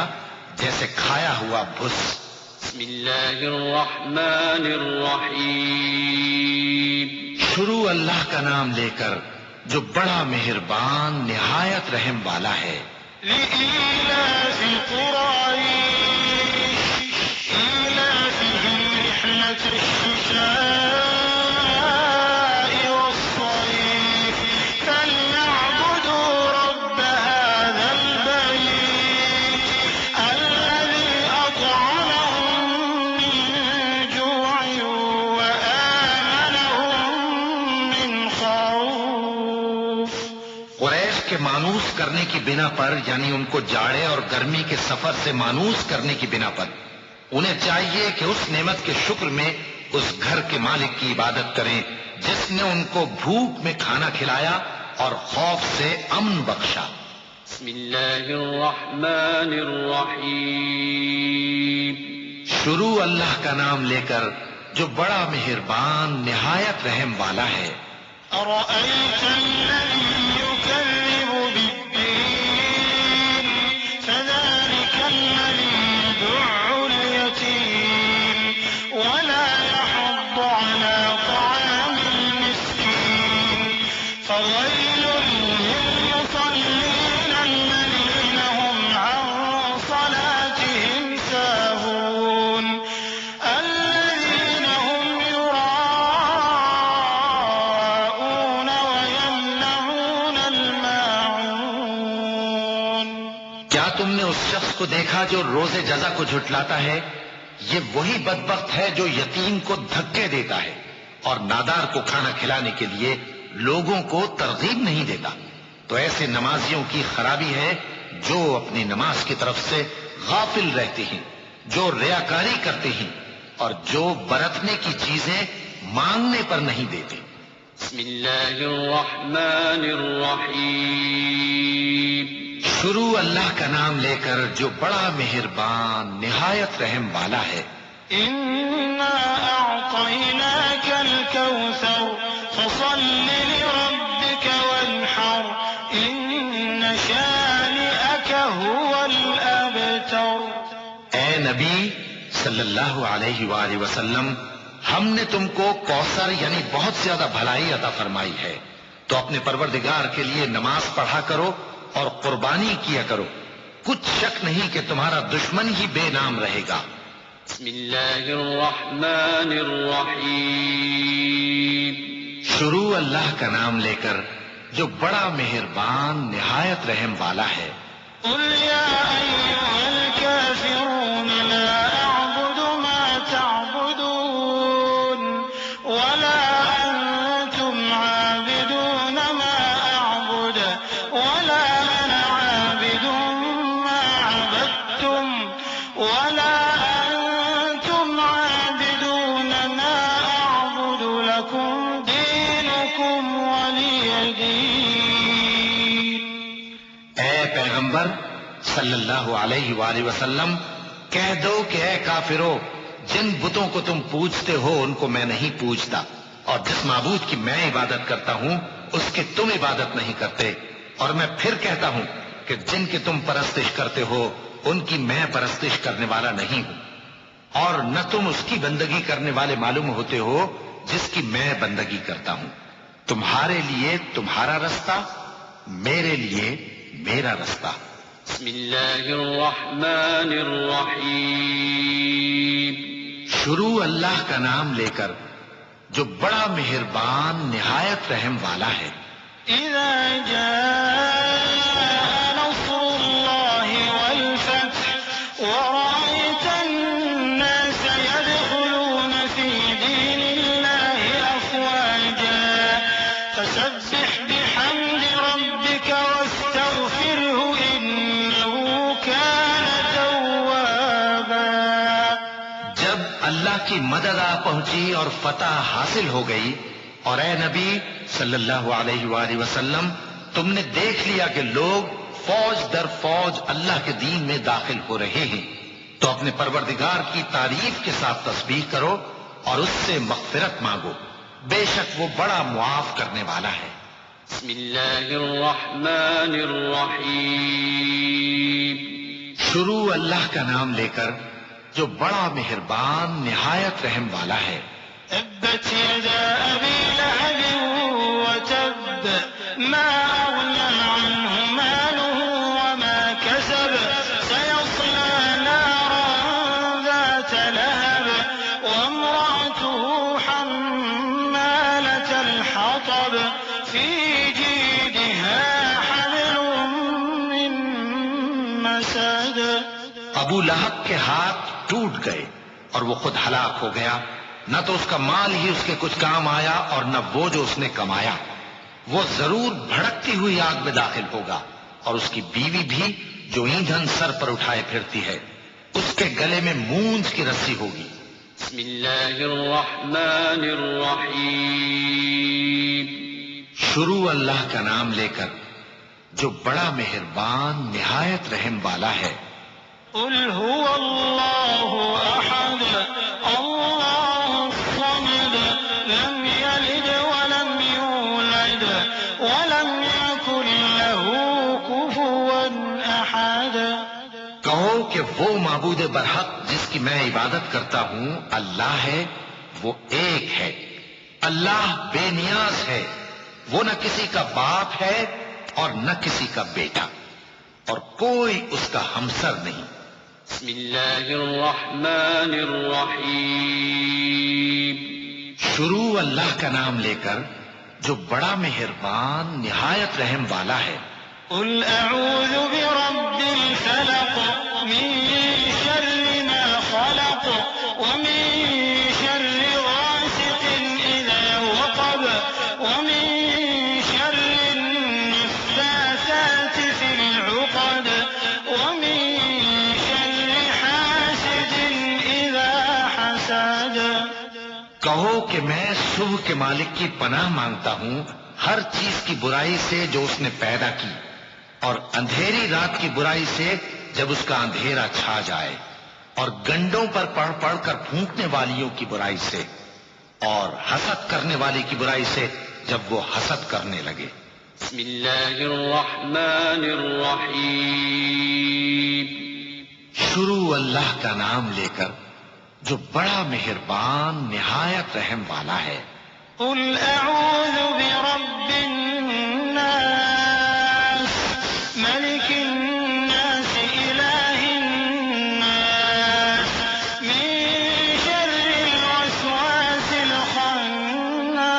Speaker 4: جیسے کھایا ہوا بھس۔
Speaker 1: بسم اللہ الرحمن الرحیم۔
Speaker 4: شروع اللہ کا نام لے کر جو بڑا مہربان نہایت رحم والا ہے۔
Speaker 3: لإيلاف قريش إيلافهم رحلة الشتاء والصيف فليعبدوا رب هذا البيت الذي أطعمهم من جوع وآمنهم من خوف۔
Speaker 4: قریش کے مانوس کرنے کی بنا پر، یعنی ان کو جاڑے اور گرمی کے سفر سے مانوس کرنے کی بنا پر، انہیں چاہیے کہ اس نعمت کے شکر میں اس گھر کے مالک کی عبادت کریں جس نے ان کو بھوک میں کھانا کھلایا اور خوف سے امن بخشا۔
Speaker 1: بسم اللہ الرحمن الرحیم۔
Speaker 4: شروع اللہ کا نام لے کر جو بڑا مہربان نہایت رحم والا ہے۔
Speaker 3: أرأيت الذي يكذب بالدين فذلك الذي يدع اليتيم ولا يحض على طعام المسكين فويل للمصلين الذين هم عن صلاتهم ساهون الذين هم يراءون ويمنعون الماعون۔
Speaker 4: کیا تم نے اس شخص کو دیکھا جو روز جزا کو جھٹلاتا ہے؟ یہ وہی بدبخت ہے جو یتیم کو دھکے دیتا ہے اور نادار کو کھانا کھلانے کے لیے لوگوں کو ترغیب نہیں دیتا۔ تو ایسے نمازیوں کی خرابی ہے جو اپنی نماز کی طرف سے غافل رہتے ہیں، جو ریاکاری کرتے ہیں اور جو برتنے کی چیزیں مانگنے پر نہیں دیتے۔
Speaker 1: بسم اللہ الرحمن الرحیم۔
Speaker 4: شروع اللہ کا نام لے کر جو بڑا مہربان نہایت رحم والا ہے۔
Speaker 3: إنا أعطيناك الكوثر فصل لربك وانحر إن شانئك هو الأبتر۔
Speaker 4: اے نبی صلی اللہ علیہ وآلہ وسلم، ہم نے تم کو کوثر یعنی بہت زیادہ بھلائی عطا فرمائی ہے، تو اپنے پروردگار کے لیے نماز پڑھا کرو اور قربانی کیا کرو، کچھ شک نہیں کہ تمہارا دشمن ہی بے نام رہے گا۔
Speaker 1: بسم اللہ الرحمن الرحیم۔
Speaker 4: شروع اللہ کا نام لے کر جو بڑا مہربان نہایت رحم والا ہے۔
Speaker 3: قل يا أيها الكافرون لا أعبد ما تعبدون ولا أنتم عابدون ما أعبد ولا أنا عابد ما عبدتم ولا أنتم عابدون ما أعبد لكم دينكم ولي دين۔
Speaker 4: اے پیغمبر صلی اللہ علیہ وآلہ وسلم، کہہ دو کہ اے کافرو، جن بتوں کو تم پوجتے ہو ان کو میں نہیں پوجتا، اور جس معبود کی میں عبادت کرتا ہوں اس کی تم عبادت نہیں کرتے، اور میں پھر کہتا ہوں کہ جن کی تم پرستش کرتے ہو ان کی میں پرستش کرنے والا نہیں ہوں، اور نہ تم اس کی بندگی کرنے والے معلوم ہوتے ہو جس کی میں بندگی کرتا ہوں۔ تمہارے لیے تمہارا رستہ، میرے لیے میرا رستہ۔
Speaker 1: بسم اللہ الرحمن الرحیم۔
Speaker 4: شروع اللہ کا نام لے کر جو بڑا مہربان نہایت رحم والا ہے۔
Speaker 3: إذا جاء نصر الله والفتح ورأيت الناس يدخلون في دين الله أفواجا فسبح بحمد ربك واستغفره إنه كان توابا۔
Speaker 4: جب اللہ کی مدد آ پہنچی اور فتح حاصل ہو گئی، اور اے نبی صلی اللہ علیہ وآلہ وسلم، تم نے دیکھ لیا کہ لوگ فوج در فوج اللہ کے دین میں داخل ہو رہے ہیں، تو اپنے پروردگار کی تعریف کے ساتھ تسبیح کرو اور اس سے مغفرت مانگو، بے شک وہ بڑا معاف کرنے والا ہے۔
Speaker 1: بسم اللہ الرحمن الرحیم۔
Speaker 4: شروع اللہ کا نام لے کر جو بڑا مہربان نہایت رحم والا ہے۔
Speaker 3: تبت يدا أبي لهب وتب ما أغنى عنه ماله وما كسب سيصلى نارا ذات لهب وامرأته حمالة الحطب في جيدها حبل من مسد۔
Speaker 4: ابو لہب کے ہاتھ ٹوٹ گئے اور وہ خود ہلاک ہو گیا، نہ تو اس کا مال ہی اس کے کچھ کام آیا اور نہ وہ جو اس نے کمایا۔ وہ ضرور بھڑکتی ہوئی آگ میں داخل ہوگا، اور اس کی بیوی بھی جو ایندھن سر پر اٹھائے پھرتی ہے، اس کے گلے میں مونج کی رسی ہوگی۔
Speaker 1: بسم اللہ الرحمن الرحیم۔
Speaker 4: شروع اللہ کا نام لے کر جو بڑا مہربان نہایت رحم والا ہے۔
Speaker 3: قل هو الله أحد الله الصمد لم يلد ولم يولد ولم يكن له كفوا أحد۔
Speaker 4: کہو کہ وہ معبود برحق جس کی میں عبادت کرتا ہوں اللہ ہے، وہ ایک ہے، اللہ بے نیاز ہے، وہ نہ کسی کا باپ ہے اور نہ کسی کا بیٹا، اور کوئی اس کا ہمسر نہیں۔
Speaker 1: بسم اللہ الرحمن الرحیم۔
Speaker 4: شروع اللہ کا نام لے کر جو بڑا مہربان نہایت رحم والا ہے۔
Speaker 3: قل أعوذ برب الفلق من شر ما خلق ومن شر غاسق إذا وقب ومن شر النفاثات في العقد ومن شر حاسد إذا حسد۔
Speaker 4: کہو کہ میں صبح کے مالک کی پناہ مانگتا ہوں ہر چیز کی برائی سے جو اس نے پیدا کی، اور اندھیری رات کی برائی سے جب اس کا اندھیرا چھا جائے، اور گنڈوں پر پڑھ پڑھ کر پھونکنے والیوں کی برائی سے، اور حسد کرنے والی کی برائی سے جب وہ حسد کرنے لگے۔
Speaker 1: بسم اللہ الرحمن الرحیم۔
Speaker 4: شروع اللہ کا نام لے کر جو بڑا مہربان نہایت رحم والا ہے۔
Speaker 3: قل أعوذ برب الناس ملك الناس إله الناس من شر الوسواس الخناس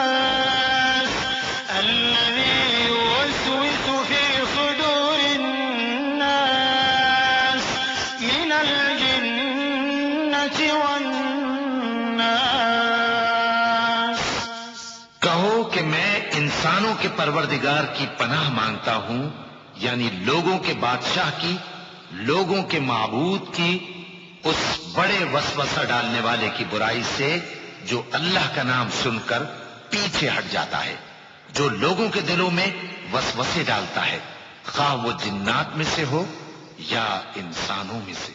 Speaker 3: الذي يوسوس في صدور الناس من الجنة والناس۔
Speaker 4: کہو کہ میں انسانوں کے پروردگار کی پناہ مانگتا ہوں، یعنی لوگوں کے بادشاہ کی، لوگوں کے معبود کی، اس بڑے وسوسہ ڈالنے والے کی برائی سے جو اللہ کا نام سن کر پیچھے ہٹ جاتا ہے، جو لوگوں کے دلوں میں وسوسے ڈالتا ہے، خواہ وہ جنات میں سے ہو یا انسانوں میں سے۔